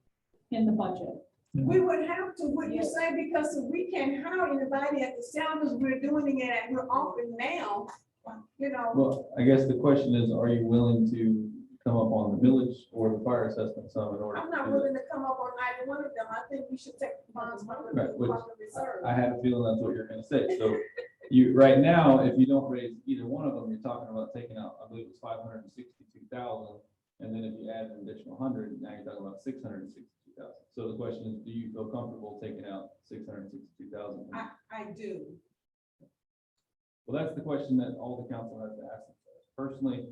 in the budget. we would have to, what you say, because if we can't hire anybody at the salaries we're doing it at, we're offering now, you know. Well, I guess the question is, are you willing to come up on the millage or the fire assessment sum in order? I'm to not do that? willing to come up on either one of them. I think we should take the funds from Right, the which reserve. I have a feeling that's what you're gonna say. So you, right now, if you don't raise either one of them, you're talking about taking out, I believe it was 562,000. And then if you add an additional 100, now you're talking about 662,000. So the question is, do you feel comfortable taking out 662,000? I do. Well, that's the question that all the council has to ask themselves. Personally,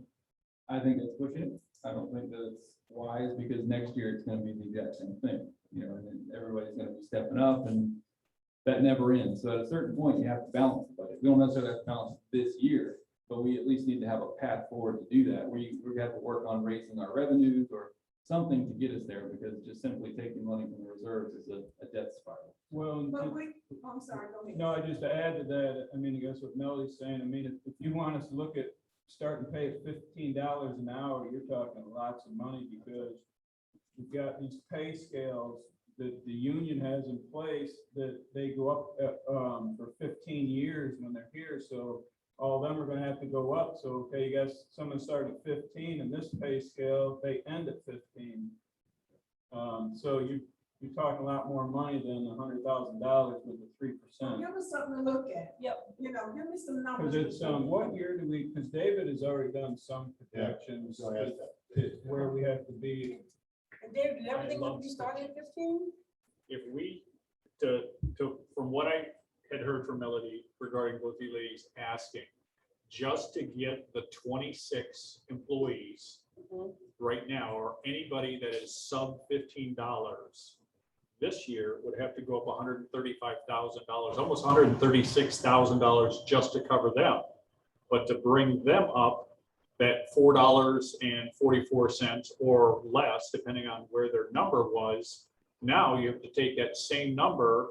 I think it's pushing it. I don't think that it's wise because next year it's gonna be the exact same thing, you know, and then everybody's gonna be stepping up and that never ends. So at a certain point, you have to balance the budget. We don't necessarily have to balance this year, but we at least need to have a path forward to do that. We have to work on raising our revenues or something to get us there, because just simply taking money from the reserves is a death spiral. Well, But we, I'm sorry, go ahead. no, just to add to that, I mean, I guess what Melody's saying, I mean, if you want us to look at starting to pay at $15 an hour, you're talking lots of money, because we've got these pay scales that the union has in place that they go up for 15 years when they're here. So all of them are gonna have to go up. So, okay, you guys, someone started at 15 and this pay scale, they end at 15. So you're talking a lot more money than $100,000 with the 3%. Give us something to look at. Yep. You know, give me some Because numbers. it's, what year do we, because David has already done some projections So I asked where we have to be. And David, did everything going to be starting at 15? If we, from what I had heard from Melody regarding both you ladies asking, just to get the 26 employees Mhm. right now, or anybody that is sub $15 this year would have to go up $135,000, almost $136,000 just to cover them. But to bring them up, that $4.44 or less, depending on where their number was, now you have to take that same number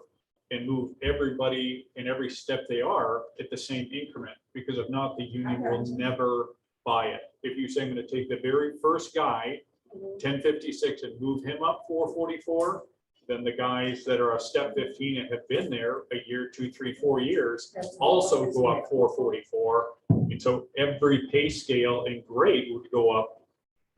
and move everybody in every step they are at the same increment, because if not, the union will never buy it. If you say I'm gonna take the very first guy, 1056, and move him up 444, then the guys that are a step 15 and have been there a year, 2, 3, 4 years also go up 444. And so every pay scale and grade would go up.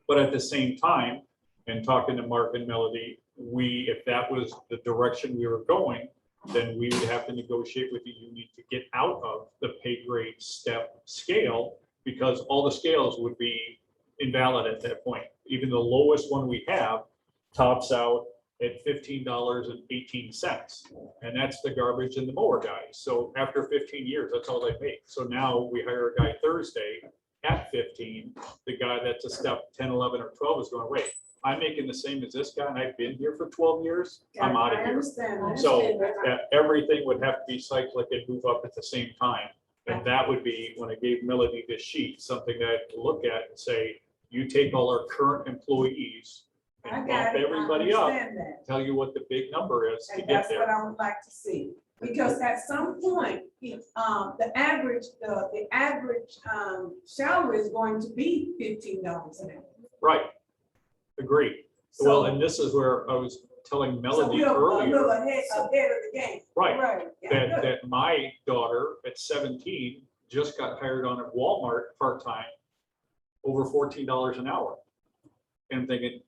But at the same time, and talking to Mark and Melody, if that was the direction we were going, then we would have to negotiate with the union to get out of the pay grade step scale, because all the scales would be invalid at that point. Even the lowest one we have tops out at $15.18. And that's the garbage and the mower guys. So after 15 years, that's all they make. So now we hire a guy Thursday at 15. The guy that's a step 10, 11, or 12 is going, wait, I'm making the same as this guy and I've been here for 12 years. I'm out of I here. understand. So everything would have to be cyclic and move up at the same time. And that would be, when I gave Melody this sheet, something that I had to look at and say, you take all our current employees I and got bump it. I everybody up, understand that. tell you what the big number is to And get that's what there. I would like to see, because at some point, the average salary is going to be $15 an hour. Right. Agreed. Well, and this is where I was telling So Melody we're a little earlier, ahead of the game. right, Right. Yeah, good. that my daughter at 17 just got hired on at Walmart part-time over $14 an hour. And I'm thinking,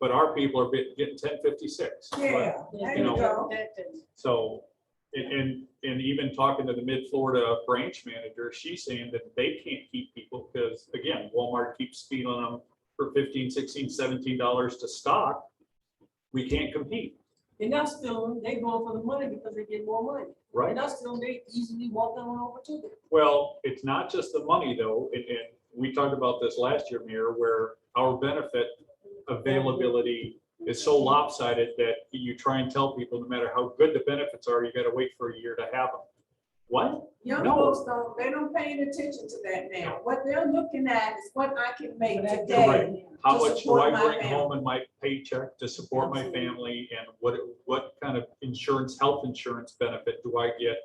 but our people are getting 1056. Yeah, there you you know, go. So, and even talking to the Mid-Florida branch manager, she's saying that they can't keep people because, again, Walmart keeps stealing them for $15, $16, $17 to stock. We can't compete, They're not stealing, they going for the money because they get more money. They're right? not stealing, they easily walk on over to them. Well, it's not just the money though, and we talked about this last year, Mayor, where our benefit availability is so lopsided that you try and tell people, no matter how good the benefits are, you gotta wait for a year to have them. What? Young No. folks they don't pay any attention to that now. What they're looking at is what I can make Correct. today. How To much do support I my bring family. home in my paycheck to support my Absolutely. family, and what kind of health insurance benefit do I get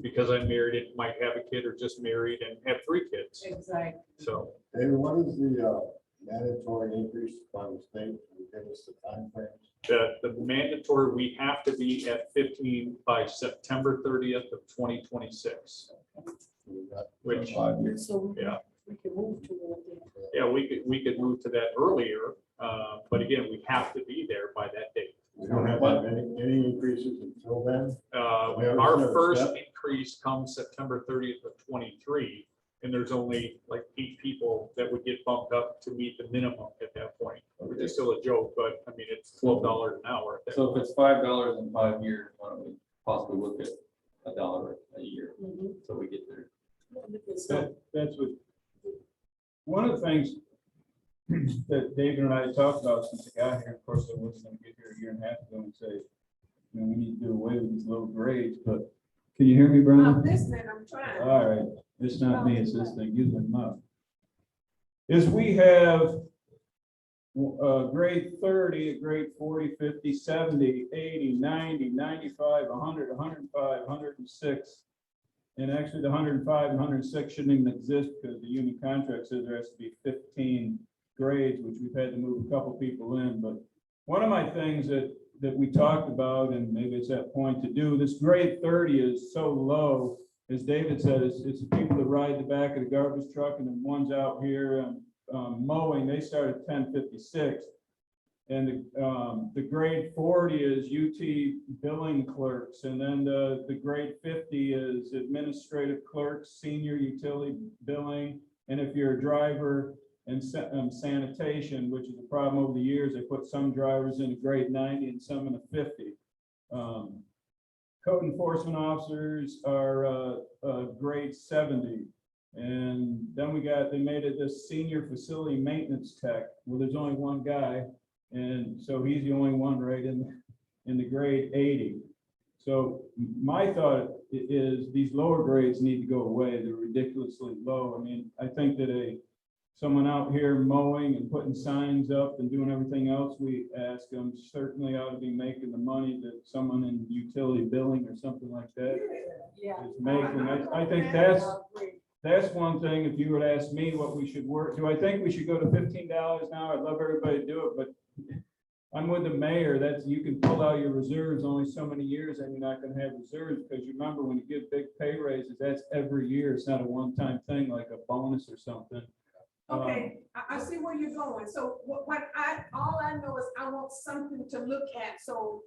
because I'm married and might have a kid, or just married and have 3 kids? Exactly. So David, what is the mandatory increase by the state? Can you give us the timeframes? the mandatory, we have to be at 15 by September 30th of 2026, We've got which, 5 years. So yeah. we can move to it. Yeah, we could move to that earlier, but again, we have to be there by that date. We don't have to have any increases until then. We already Our said a first step. increase comes September 30th of 23, and there's only like 8 people that would get bumped up to meet the minimum at that point, which is still a joke, but I mean, it's $12 an hour. at that So if it's $5 in 5 years, why don't we possibly look at $1 a year, Mhm. so we get there? That's what, one of the things that David and I talked about since I got here, of course, I wasn't gonna get here a year and a half ago and say, you know, we need to do away with these low grades, but Can you hear me, I'm Brenda? listening, I'm trying. All right, it's not me, it's this thing, using my mouth. Is we have grade 30, grade 40, 50, 70, 80, 90, 95, 100, 105, 106. And actually, the 105 and 106 shouldn't even exist because the union contract says there has to be 15 grades, which we've had to move a couple people in. But one of my things that we talked about, and maybe it's that point to do, this grade 30 is so low, as David said, it's the people that ride the back of the garbage truck, and the ones out here mowing, they start at 10:56. And the grade 40 is UT billing clerks, and then the grade 50 is administrative clerks, senior utility billing, and if you're a driver and sanitation, which is a problem over the years, they put some drivers in a grade 90 and some in a 50. Code enforcement officers are grade 70. And then they made it this senior facility maintenance tech. Well, there's only one guy, and so he's the only one right in the grade 80. So my thought is these lower grades need to go away. They're ridiculously low. I mean, I think that someone out here mowing and putting signs up and doing everything else we ask them certainly ought to be making the money that someone in utility billing or something like that Yeah. is making. I think that's one thing. If you were to ask me what we should work, do I think we should go to $15 an hour? I'd love everybody to do it, but I'm with the mayor. That's, you can pull out your reserves only so many years and you're not gonna have reserves, because you remember when you give big pay raises, that's every year. It's not a one-time thing like a bonus or something. Okay, I see where you're going. So all I know is I want something to look at. So,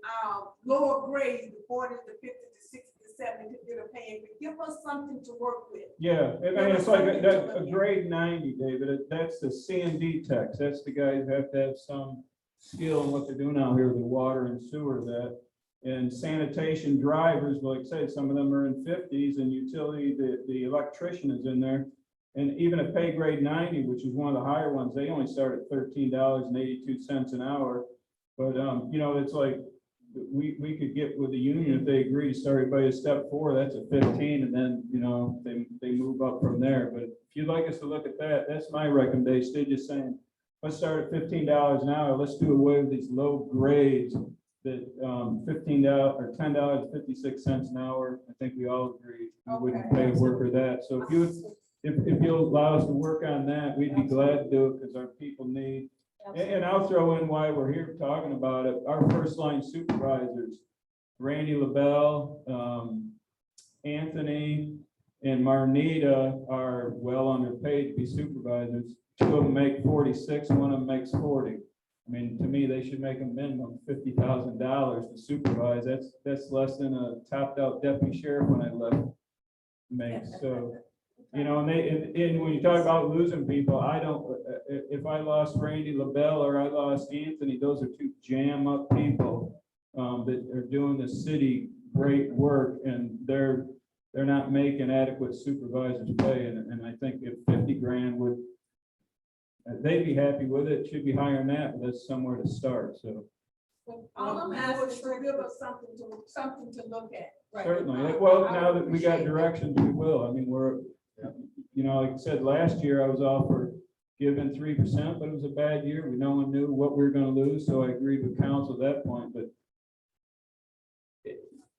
lower grades, the 40, the 50, the 60, the 70, that are paying, give us something to work with. Yeah, I mean, it's like a grade 90, David. That's the C and D techs. That's the guys who have to have some skill in what they're doing out here with the water and sewer that. And sanitation drivers, like I said, some of them are in 50s, and utility, the electrician is in there. And even a pay grade 90, which is one of the higher ones, they only start at $13.82 an hour. But, you know, it's like, we could get with the union if they agree to start everybody at step 4, that's a 15, and then, you know, they move up from there. But if you'd like us to look at that, that's my recommendation. They're just saying, let's start at $15 an hour. Let's do away with these low grades that $15 or $10.56 an hour. I think we all agree we wouldn't pay a worker that. So if you'll allow us to work on that, we'd be glad to do it because our people need. And I'll throw in why we're here talking about it. Our first line supervisors, Randy LaBelle, Anthony, and Marnita are well underpaid to be supervisors. 2 of them make 46, one of them makes 40. I mean, to me, they should make a minimum $50,000 to supervise. That's less than a topped out deputy sheriff when I left makes. So, you know, and when you talk about losing people, I don't, if I lost Randy LaBelle or I lost Anthony, those are 2 jam up people that are doing the city great work, and they're not making adequate supervisors pay. And I think if 50 grand would, they'd be happy with it. Should be higher than that, but that's somewhere to start. So All I'm asking is to give us something to look at. certainly, well, now that we got directions, we will. I mean, we're, you know, like I said, last year I was all for giving 3%, but it was a bad year. No one knew what we were going to lose, so I agreed with council at that point. But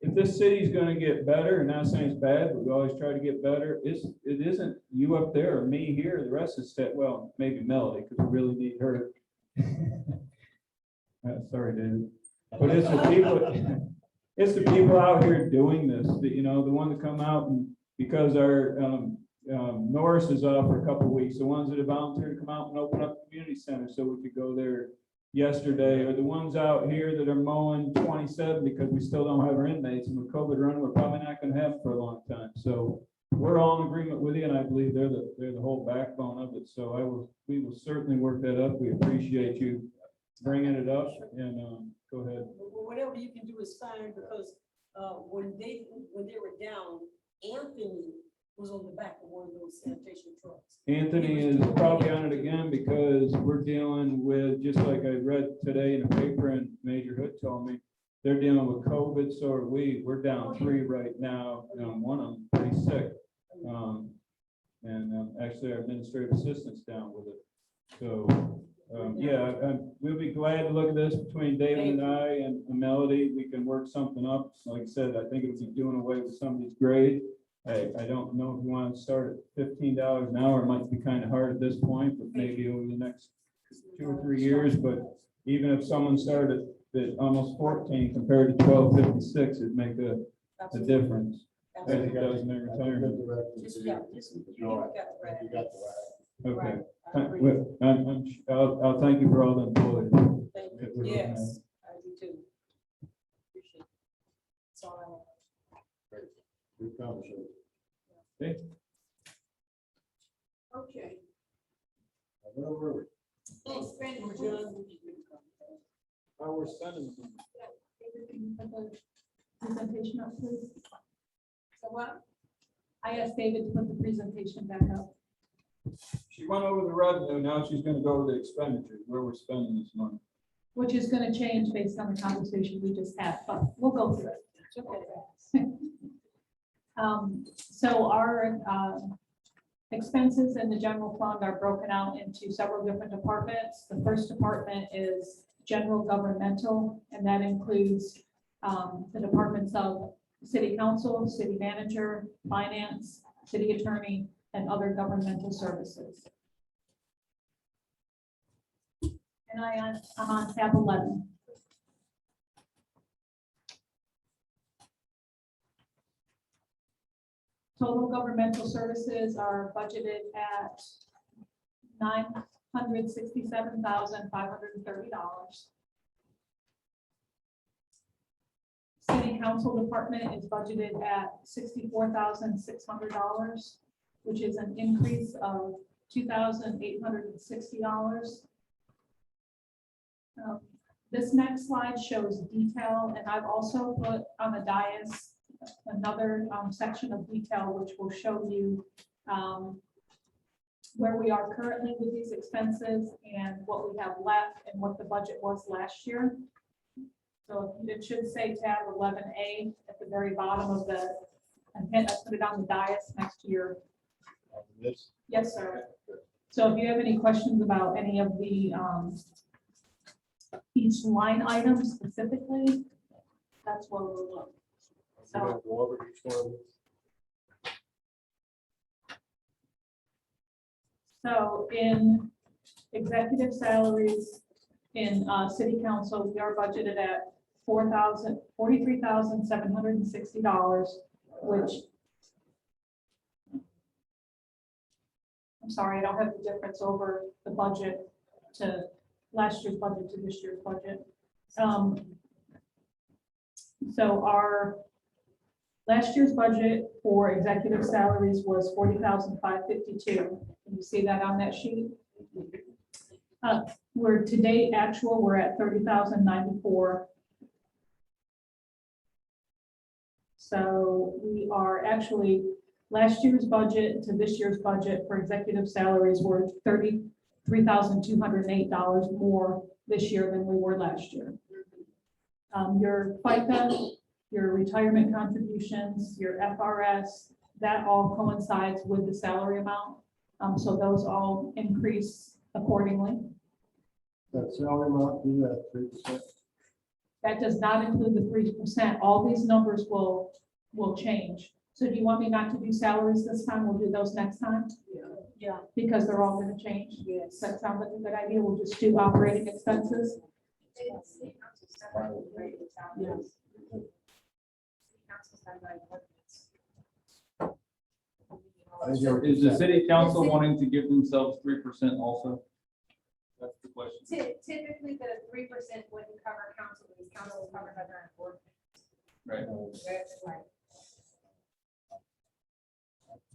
if this city's going to get better, and not saying it's bad, but we always try to get better, it isn't you up there or me here. The rest is that, well, maybe Melody, because we really need her. Sorry, David, but it's the people. It's the people out here doing this. You know, the one that come out, and because our Norris is off for a couple of weeks, the ones that have volunteered to come out and open up the community center so we could go there yesterday, or the ones out here that are mowing 27 because we still don't have our inmates, and with COVID running, we're probably not going to have for a long time. So we're all in agreement with you, and I believe they're the whole backbone of it. So we will certainly work that up. We appreciate you bringing it up, and go ahead. Whatever you can do is fine, because when they were down, Anthony was on the back of one of those sanitation trucks. Anthony is probably on it again because we're dealing with, just like I read today in the paper and Major Hood told me, they're dealing with COVID, so are we. We're down 3 right now, one of them pretty sick. Actually, our administrative assistant's down with it. So, we'll be glad to look at this between David and I and Melody. We can work something up. Like I said, I think it would be doing away with some of these grades. I don't know if you want to start at $15 an hour. It might be kind of hard at this point, but maybe over the next 2 or 3 years. But even if someone started at almost 14 compared to 12.56, it'd make a difference. As it does in their retirement. You got the right. Okay. Right. I'll thank you for all the employees. Thank you. Yes, I do too. Appreciate it. That's all Good conversation. Okay. Where were we? Thanks, Brandon. I am. How we're spending. Presentation up, please. So what? I asked David to put the presentation back up. She went over the revenue, now she's gonna go over the expenditures, where we're spending this money. Which is gonna change based on the conversation we just had, but we'll go through it. So our expenses in the general fund are broken out into several different departments. The first department is general governmental, and that includes the departments of city council, city manager, finance, city attorney, and other governmental services. And I'm on tab 11. Total governmental services are budgeted at $967,530. City council department is budgeted at $64,600, which is an increase of $2,860. This next slide shows detail, and I've also put on the dais another section of detail, which will show you where we are currently with these expenses and what we have left and what the budget was last year. So it should say tab 11A at the very bottom of the, I put it on the dais next to your, This, yes, sir. So if you have any questions about any of the, each line item specifically, that's where we'll look. we're gonna go over each one. So in executive salaries in city council, we are budgeted at $43,760, which, I'm sorry, I don't have the difference over the budget to last year's budget to this year's budget. So our last year's budget for executive salaries was $40,552. Can you see that on that sheet? We're to date actual, we're at $30,094. So we are actually, last year's budget to this year's budget for executive salaries were $33,208 more this year than we were last year. Your FICA, your retirement contributions, your FRS, that all coincides with the salary amount. So those all increase accordingly. That salary amount, do that 3%. That does not include the 3%. All these numbers will change. So do you want me not to do salaries this time? We'll do those next time? Yeah. Because they're all going to change? Yes. Does that sound like a good idea? We'll just do operating expenses. Yes. I think you're- Is the city council wanting to give themselves 3% also? That's the question. Typically, the 3% wouldn't cover council, because council is covered by their own board. Right. That's right.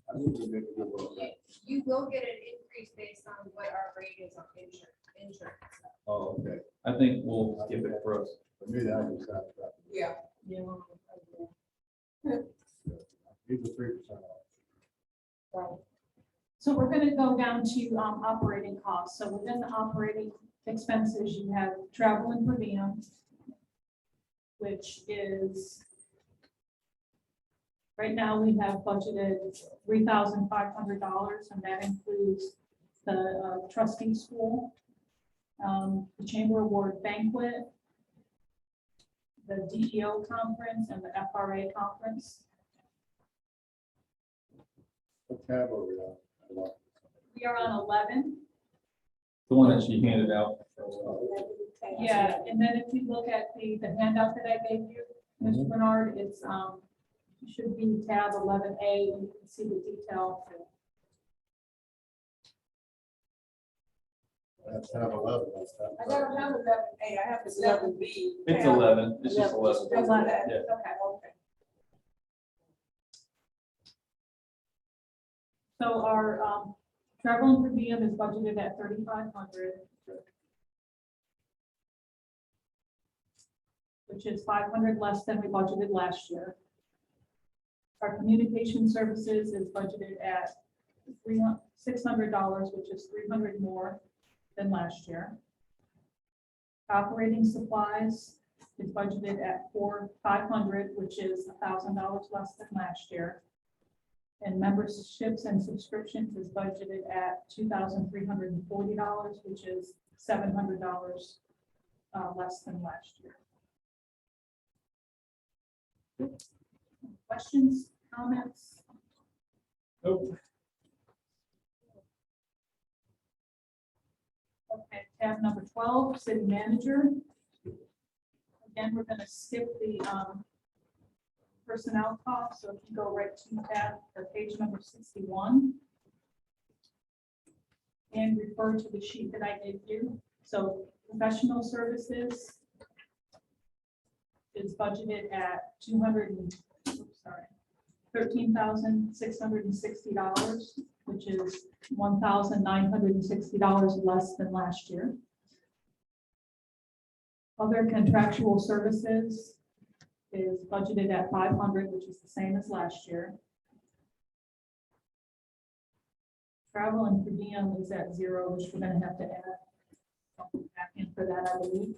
I think we make a good one. You will get an increase based on what our rate is on insurance. Oh, okay. I think we'll skip it for us. For me, that was that. Yeah. Leave the 3% off. So we're going to go down to operating costs. So within the operating expenses, you have travel and per diem, which is, right now we have budgeted $3,500, and that includes the trustee school, the Chamber Award banquet, the DEO conference, and the FRA conference. What tab are we on? We are on 11. The one that she handed out. Yeah, and then if you look at the handout that I gave you, Mr. Bernard, it's, it should be tab 11A, and you can see the detail. That's tab 11. That's tab I don't have 11A, I have It's 11B. It's 11, it's just 11. Just 11, okay, Yeah. okay. So our travel and per diem is budgeted at 3,500, which is 500 less than we budgeted last year. Our communication services is budgeted at $600, which is 300 more than last year. Operating supplies is budgeted at 500, which is $1,000 less than last year. And memberships and subscriptions is budgeted at $2,340, which is $700 less than last year. Questions, comments? Nope. Okay, tab number 12, city manager. Again, we're gonna skip the personnel costs, so if you go right to tab or page number 61. And refer to the sheet that I gave you. So professional services is budgeted at $13,660, which is $1,960 less than last year. Other contractual services is budgeted at 500, which is the same as last year. Travel and per diem is at 0, which we're gonna have to add something back in for that, I believe.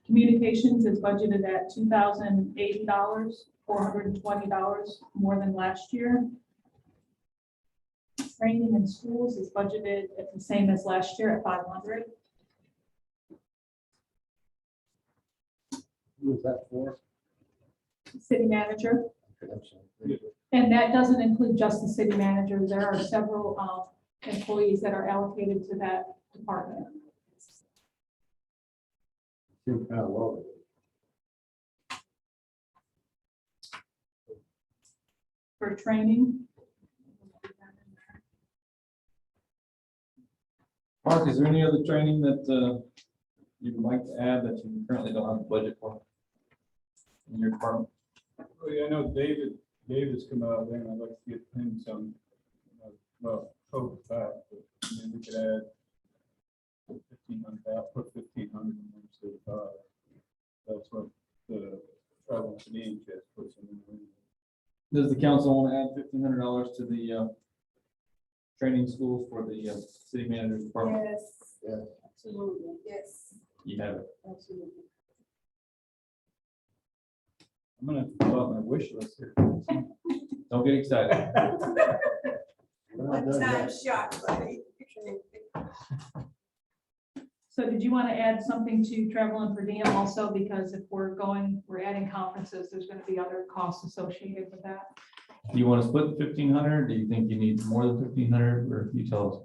Communications is budgeted at $2,080, $420 more than last year. Training in schools is budgeted at the same as last year at 500. Who is that for? City manager, Okay, I'm sorry. and that doesn't include just the city manager. There are several employees that are allocated to that department. Seems kind of low. For training. Mark, is there any other training that you would like to add that you currently don't have the budget for in your department? Well, yeah, I know David's come out there, and I'd like to get him some, well, code back, but I mean, we could add 1,500, put 1,500 in instead of 5. That's what the travel and per chest puts in. Does the council want to add $1,500 to the training schools for the city manager's department? Yes, Yeah. Absolutely, yes. You have it. absolutely. I'm gonna fill out my wish list here. Don't get excited. We're not One done time yet. shot, buddy. So did you want to add something to travel and per diem also? Because if we're adding conferences, there's going to be other costs associated with that. Do you want to split 1,500? Do you think you need more than 1,500, or you tell us?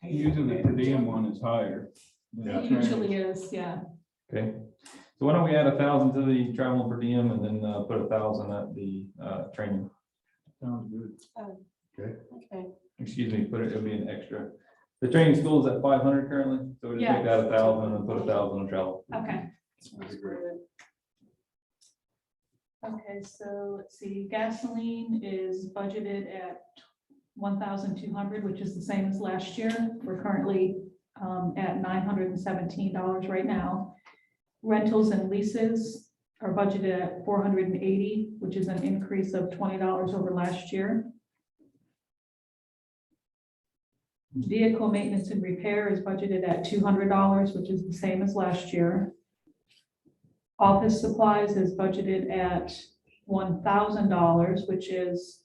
Usually the per diem one is higher. than the It training. usually is, yeah. Okay, so why don't we add 1,000 to the travel and per diem and then put 1,000 at the training? Sounds good. Okay. Okay. Excuse me, it'll be an extra. The training school is at 500 currently, so we just take that 1,000 and put 1,000 on travel. Okay. That'd be great. Okay, so let's see, gasoline is budgeted at 1,200, which is the same as last year. We're currently at $917 right now. Rentals and leases are budgeted at 480, which is an increase of $20 over last year. Vehicle maintenance and repair is budgeted at $200, which is the same as last year. Office supplies is budgeted at $1,000, which is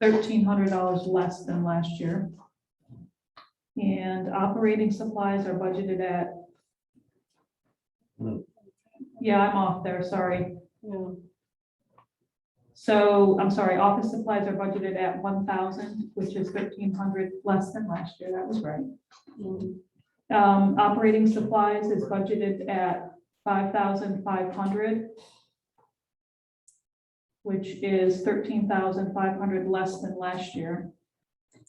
$1,300 less than last year. And operating supplies are budgeted at, yeah, I'm off there, sorry. So, I'm sorry, office supplies are budgeted at 1,000, which is 1,300 less than last year, that was right. Operating supplies is budgeted at 5,500, which is 13,500 less than last year.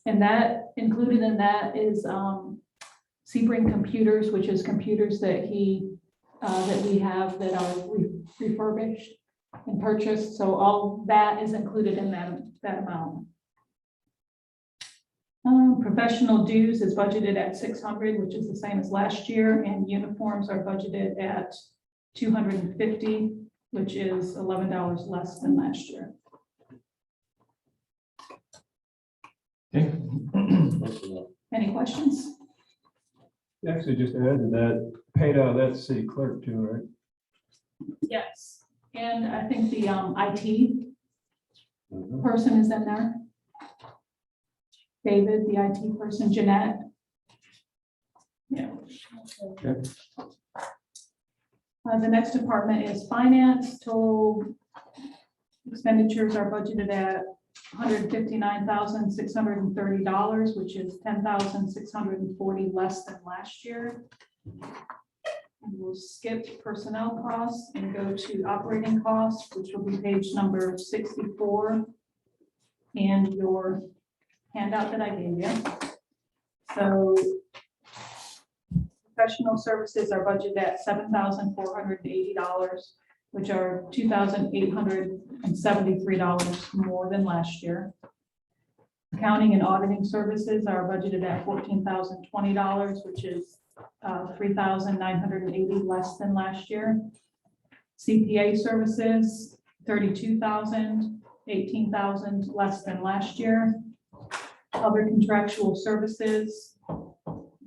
And that, included in that is Sebring Computers, which is computers that we have that are refurbished and purchased. So all that is included in that amount. Professional dues is budgeted at 600, which is the same as last year, and uniforms are budgeted at 250, which is $11 less than last year. Okay. Any questions? Actually, just to add to that, paid out of that city clerk too, right? Yes. And I think the IT person is in there. David, the IT person, Jeanette. Yeah. Okay. The next department is finance. Total expenditures are budgeted at $159,630, which is $10,640 less than last year. And we'll skip personnel costs and go to operating costs, which will be page number 64 and your handout that I gave you. So professional services are budgeted at $7,480, which are $2,873 more than last year. Accounting and auditing services are budgeted at $14,020, which is $3,980 less than last year. CPA services, $32,000, $18,000 less than last year. Other contractual services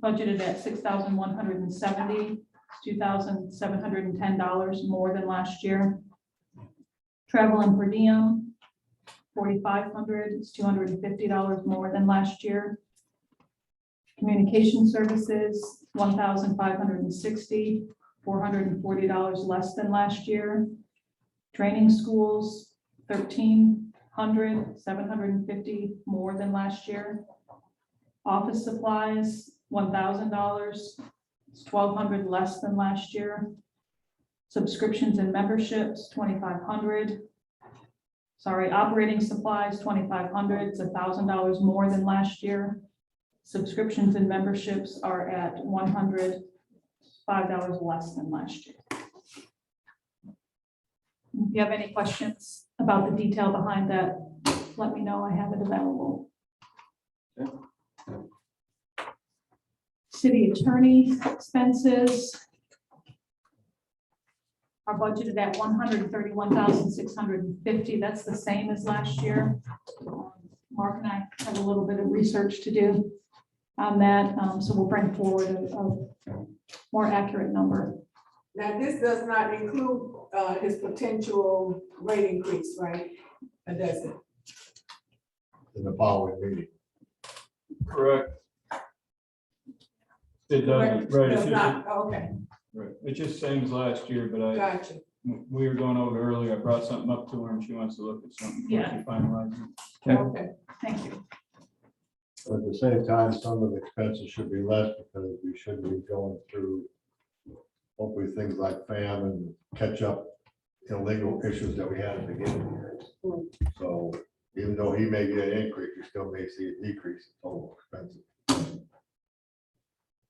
budgeted at $6,170, $2,710 more than last year. Travel and per diem, $4,500, it's $250 more than last year. Communication services, $1,560, $440 less than last year. Training schools, $1,300, $750 more than last year. Office supplies, $1,000, it's $1,200 less than last year. Subscriptions and memberships, $2,500. Sorry, operating supplies, $2,500, it's $1,000 more than last year. Subscriptions and memberships are at $105 less than last year. If you have any questions about the detail behind that, let me know, I have it available. Okay. City attorney expenses are budgeted at $131,650. That's the same as last year. Mark and I have a little bit of research to do on that, so we'll bring forward a more accurate number. Now, this does not include his potential rate increase, right? It doesn't. In the following meeting. Correct. It doesn't, right, it's Does just, not, okay, right, it's just same as last year, but gotcha. we were going over it earlier, I brought something up to her and she wants to look at something. before Yeah. she finalizes it. Okay. Thank you. But at the same time, some of the expenses should be less because we shouldn't be going through hopefully things like FAM and catch up illegal issues that we had at the beginning of the year. So even though he may get an increase, you still may see a decrease in total expenses.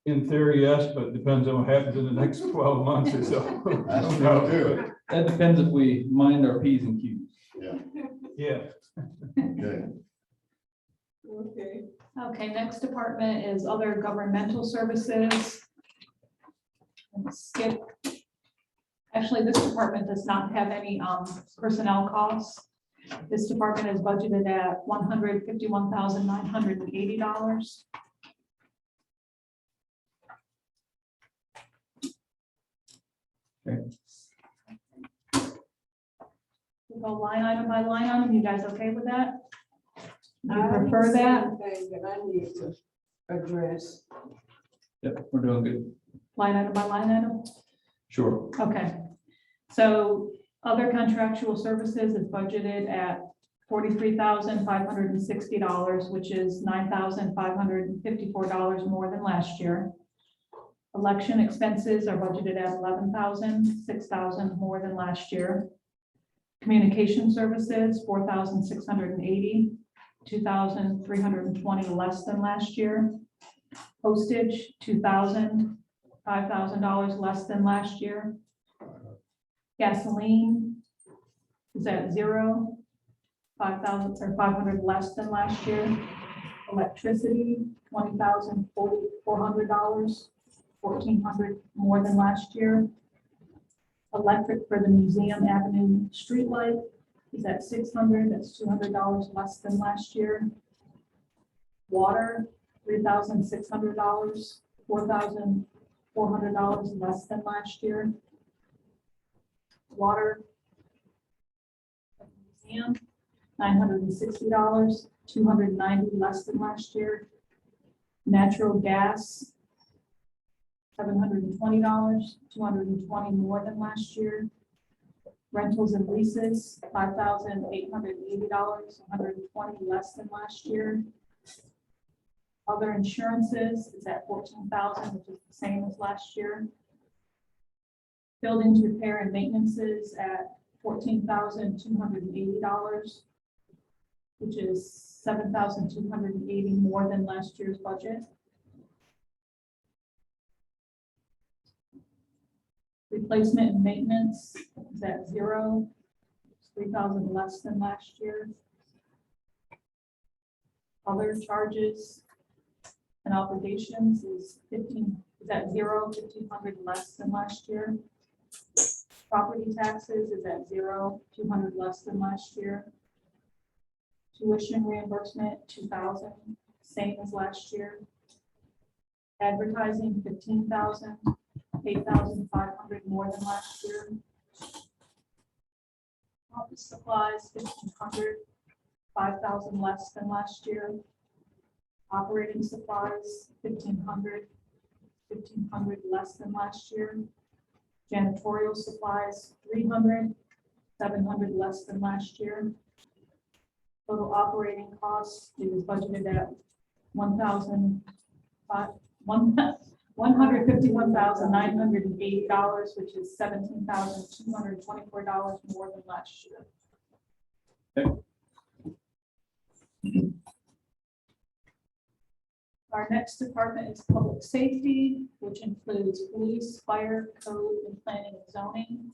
In theory, yes, but depends on what happens in the next 12 months or so. That's No, true too. That depends if we mind our P's and Q's. Yeah, Yeah. okay. Okay. Okay, next department is other governmental services. Skip. Actually, this department does not have any personnel costs. This department is budgeted at $151,980. We'll go line item by line item. You guys okay with that? Do you I have prefer the that? same thing that I need to address. Yep, we're doing good. Line item by line item? Sure. Okay. So other contractual services is budgeted at $43,560, which is $9,554 more than last year. Election expenses are budgeted at $11,000, $6,000 more than last year. Communication services, $4,680, $2,320 less than last year. Postage, $2,000, $5,000 less than last year. Gasoline is at zero, 5,000 or 500 less than last year. Electricity, $20,400, 1,400 more than last year. Electric for the Museum Avenue streetlight is at 600, that's $200 less than last year. Water, $3,600, $4,400 less than last year. Water museum, $960, $290 less than last year. Natural gas, $720, $220 more than last year. Rentals and leases, $5,880, $120 less than last year. Other insurances is at $14,000, which is the same as last year. Buildings repair and maintenances at $14,280, which is $7,280 more than last year's budget. Replacement and maintenance is at zero, $3,000 less than last year. Other charges and obligations is at zero, $1,500 less than last year. Property taxes is at zero, $200 less than last year. Tuition reimbursement, $2,000, same as last year. Advertising, $15,000, $8,500 more than last year. Office supplies, $1,500, $5,000 less than last year. Operating supplies, $1,500, $1,500 less than last year. Janitorial supplies, $300, $700 less than last year. Total operating costs is budgeted at $151,980, which is $17,224 more than last year. Our next department is public safety, which includes police, fire, code, and planning and zoning.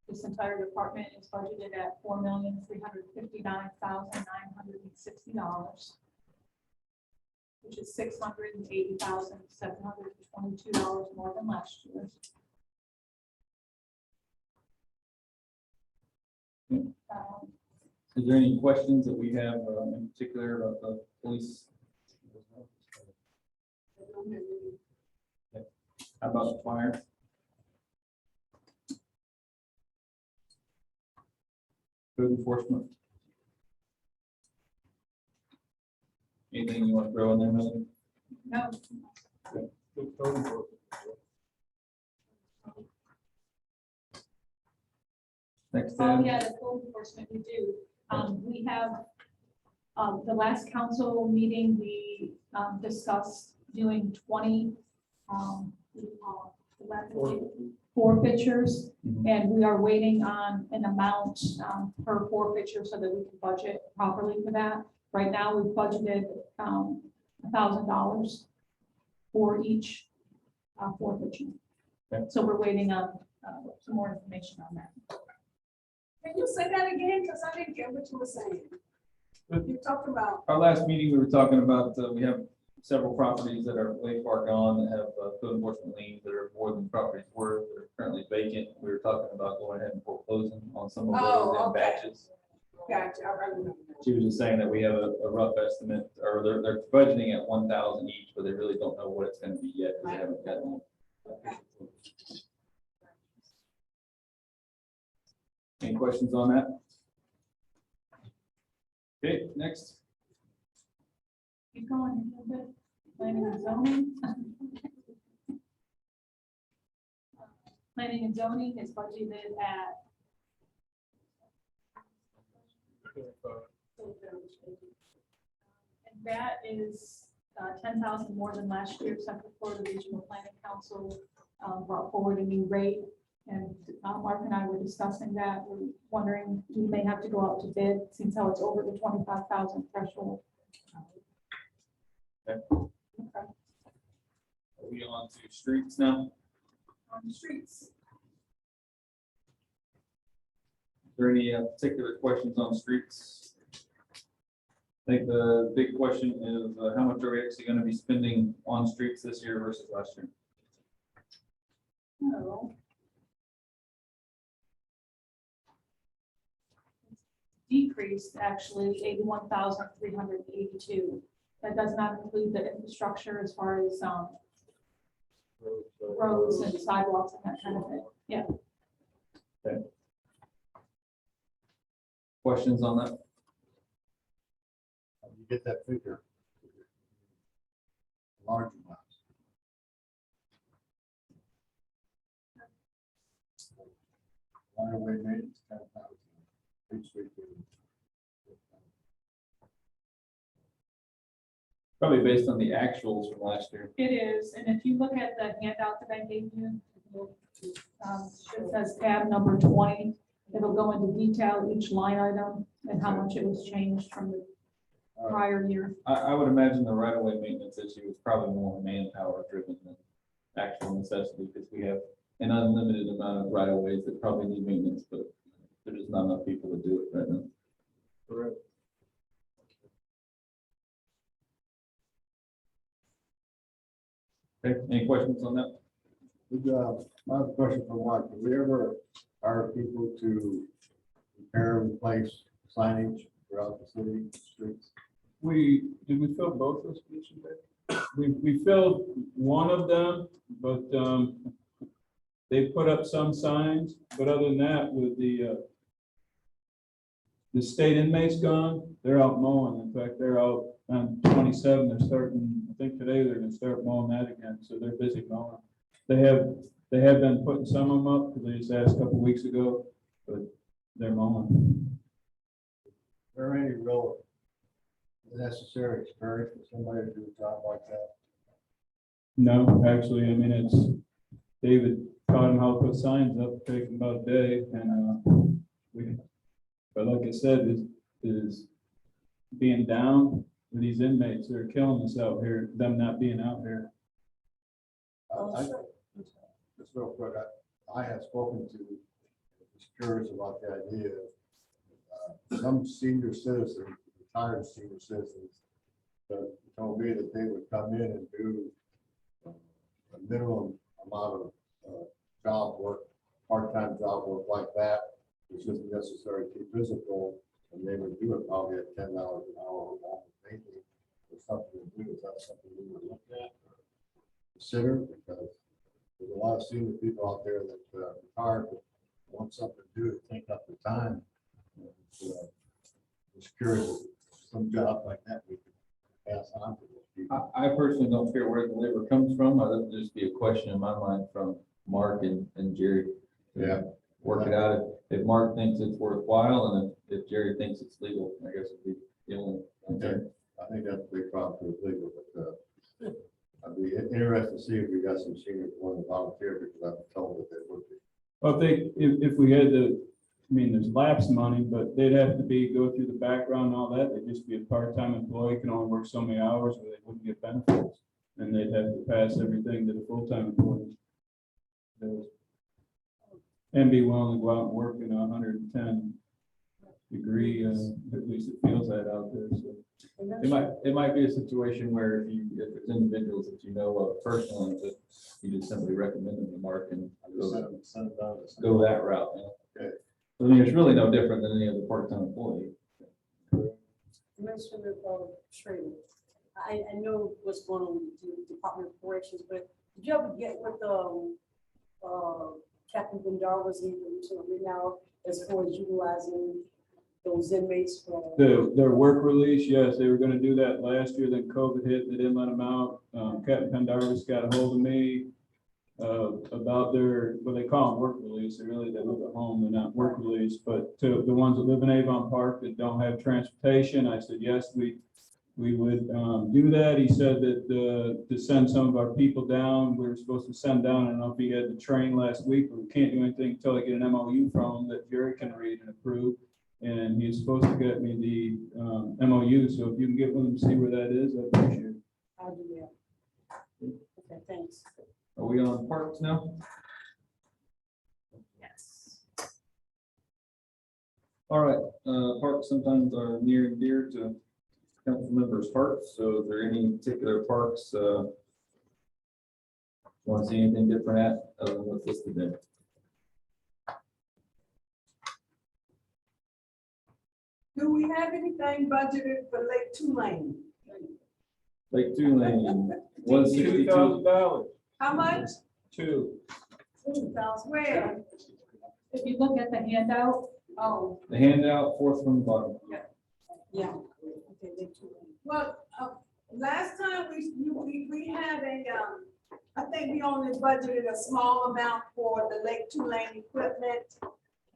This entire department is budgeted at $4,359,960, which is $680,722 more than last year. Is there any questions that we have in particular about the police? How about the fire? Code enforcement? Anything you want to throw in there, Melanie? No, Next oh, tab. yeah, the code enforcement we do. We have, the last council meeting, we discussed doing 20 what do you call it? Forfeitures, and we are waiting on an amount per forfeiture so that we can budget properly for that. Right now, we've budgeted $1,000 for each forfeiture. Okay. So we're waiting on some more information on that. Can you say that again? Because I didn't get what you were saying. You talked about, Our last meeting, we were talking about, we have several properties that are way far gone that have code enforcement liens that are more than properties worth, that are currently vacant. We were talking about going ahead and foreclosing on some of those in okay. batches. gotcha, I remember. She was just saying that we have a rough estimate, or they're budgeting at 1,000 each, but they really don't know what it's gonna be yet, because they haven't gotten it. Okay. Any questions on that? Okay, next. Keep going. You're good. Planning and zoning. Planning and zoning is budgeted at. And that is 10,000 more than last year, except for Florida Regional Planning Council brought forward a new rate. And Mark and I were discussing that. We're wondering, we may have to go out to bid, since how it's over the 25,000 threshold. Okay. Okay. Are we on to streets now? On the streets. Is there any particular questions on streets? I think the big question is how much are we actually going to be spending on streets this year versus last year? No. Decreased actually 81,382. That does not include the infrastructure as far as roads and sidewalks and that kind of thing. Yeah. Questions on that? How do you get that figure? Large amounts. Right away, maintenance, 10,000. Each week, Probably based on the actuals from last year. It is, and if you look at the handout that I gave you, it says tab number 20. It'll go into detail each line item and how much it was changed from the prior year. I would imagine the right of way maintenance issue is probably more manpower driven than actual necessity, because we have an unlimited amount of right of ways that probably need maintenance, but there's just not enough people to do it right now. Correct. Okay, any questions on that? Good job. I have a question for Mark. Have we ever hired people to repair and replace signage throughout the city streets? Did we fill both those positions? We filled one of them, but they put up some signs, but other than that, with the state inmates gone, they're out mowing. In fact, they're out on 27. They're starting, I think today they're gonna start mowing that again, so they're busy mowing. They have been putting some of them up, because they just asked a couple weeks ago, but they're mowing. Is there any real necessary experience for somebody to do a job like that? No, actually, I mean, it's, David taught him how to put signs up, take him about a day, and but like I said, is being down with these inmates, they're killing us out here, them not being out here. Just real quick, I have spoken to, was curious about the idea of some senior citizens, retired senior citizens, that told me that they would come in and do a minimum amount of job work, part-time job work like that, which isn't necessarily too physical, and they would do it probably at $10 an hour or more, maybe, or something to do. Is that something we would look at or consider? Because there's a lot of senior people out there that retired but want something to do to take up the time. Just curious, if some job like that we could pass on to those people. I personally don't care where the labor comes from. I think there's just be a question in my mind from Mark and Jerry. Yeah. Work it out. If Mark thinks it's worthwhile, and if Jerry thinks it's legal, I guess it'd be the only. Okay. I think that's a big problem for the legal, but I'd be interested to see if we got some seniors want to volunteer, because I've been told that they would be. Well, if we had to, I mean, there's lapse money, but they'd have to go through the background and all that. They'd just be a part-time employee, can only work so many hours, or they wouldn't get benefits. And they'd have to pass everything to the full-time employees. And be willing to go out and work in 110 degree, at least it feels that out there, so. It might be a situation where if it's individuals that you know of personally, that you just simply recommend them to Mark and go that route. You know? Okay. I mean, it's really no different than any other part-time employee. Commissioner Schrader, I know what's going on with the Department of Corrections, but did you ever get with Captain Bendar was in recently now? as far as utilizing those inmates from? Their work release, yes, they were gonna do that last year, then COVID hit, they didn't let them out. Captain Pendarvis got a hold of me about their, what they call them, work release. They really, they live at home, they're not work release, but to the ones that live in Avon Park that don't have transportation, I said, yes, we would do that. He said that to send some of our people down, we were supposed to send down, I don't know if he had the train last week, but we can't do anything until I get an MOU from him that Jerry can read and approve. And he's supposed to get me the MOU, so if you can get with him, see where that is, I appreciate it. I'll do that. Okay, thanks. Are we on parks now? Yes. All right, parks sometimes are near and dear to council members' hearts, so is there any particular parks, want to see anything different at, other than what's listed there? Do we have anything budgeted for Lake Tulane? Lake Tulane, one sixty-two. $2,000, How much? two. Where? If you look at the handout, Oh, The handout, fourth from the bottom. Yeah. Okay, they too. well, last time we had I think we only budgeted a small amount for the Lake Tulane equipment.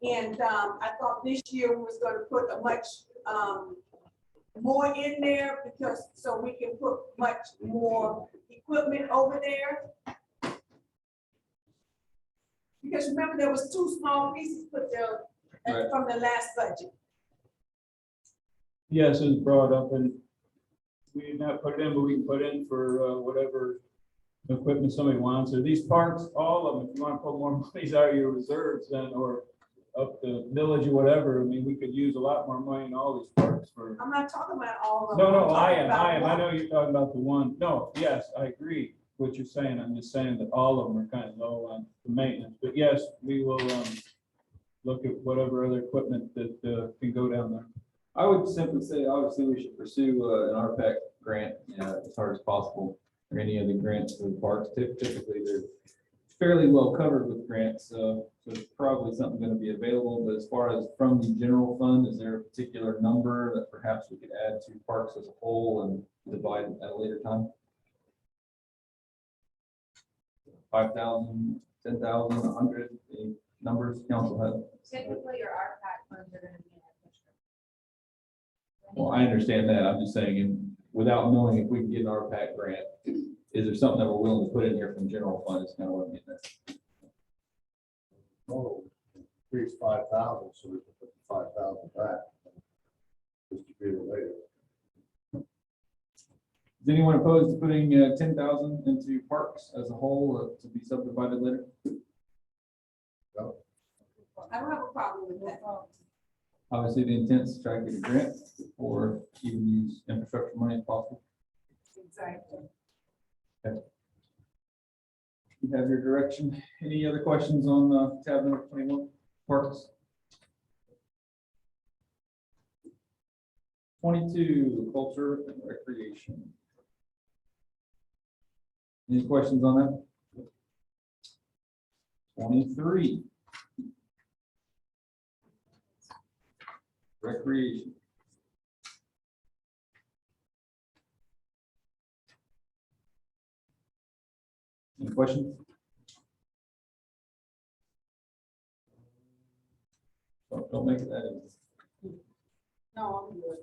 And I thought this year we was gonna put a much more in there because, so we can put much more equipment over there. Because remember, there was 2 small pieces put there Right. from the last budget. Yes, it was brought up and we did not put it in, but we can put in for whatever equipment somebody wants. Or these parks, all of them, if you want to put more monies out of your reserves then, or up the village or whatever, I mean, we could use a lot more money in all these parks for. I'm not talking about all of them. No, I'm I talking am, about I one. know you're talking about the one. No, yes, I agree what you're saying. I'm just saying that all of them are kind of low on the maintenance, but yes, we will look at whatever other equipment that can go down there. I would simply say, obviously, we should pursue an RPAC grant, as hard as possible, or any other grants for the parks. Typically, they're fairly well covered with grants, so it's probably something going to be available. But as far as from the general fund, is there a particular number that perhaps we could add to parks as a whole and divide at a later time? 5,000, 10,000, 100, any numbers council has? Typically, your RPAC funds are gonna be in that district. Well, I understand that. I'm just saying, without knowing if we can get an RPAC grant, is there something that we're willing to put in here from general fund? Is kind of what I'm getting at. Total increase 5,000, so we can put the 5,000 back. Distribute it later. Is anyone opposed to putting 10,000 into parks as a whole to be subdivided later? I don't have a problem with that. Obviously, the intent is to try to get a grant or even use infrastructure money if possible. Exactly. You have your direction. Any other questions on tab number 21, parks? 22, culture and recreation. Any questions on that? 23. Recreation. Any questions? Don't make it that easy. No, I'm good.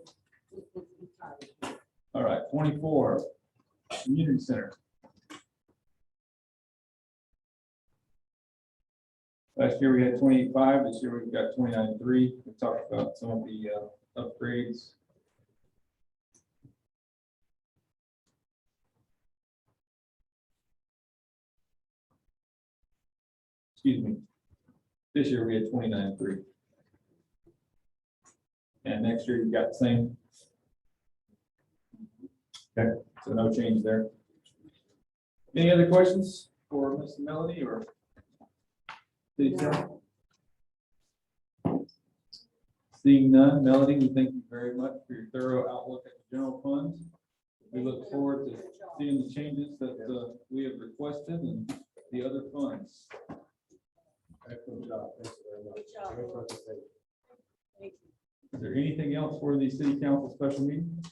All right, 24, community center. Last year we had 28.5, this year we've got 29.3. We talked about some of the upgrades. Excuse me. This year we had 29.3. And next year you've got the same. Okay, so no change there. Any other questions for Ms. Melody or? City Clerk? Seeing none, Melody, we thank you very much for your thorough outlook at the general fund. We look forward to seeing the changes that we have requested and the other funds. Excellent job. Thank you very much. Good job. Great presentation. Thank you. Is there anything else for the city council special meeting?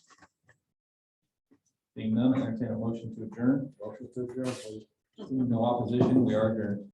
Seeing none, I entertain a motion to adjourn. Motion to adjourn, please. Seeing no opposition, we are adjourned.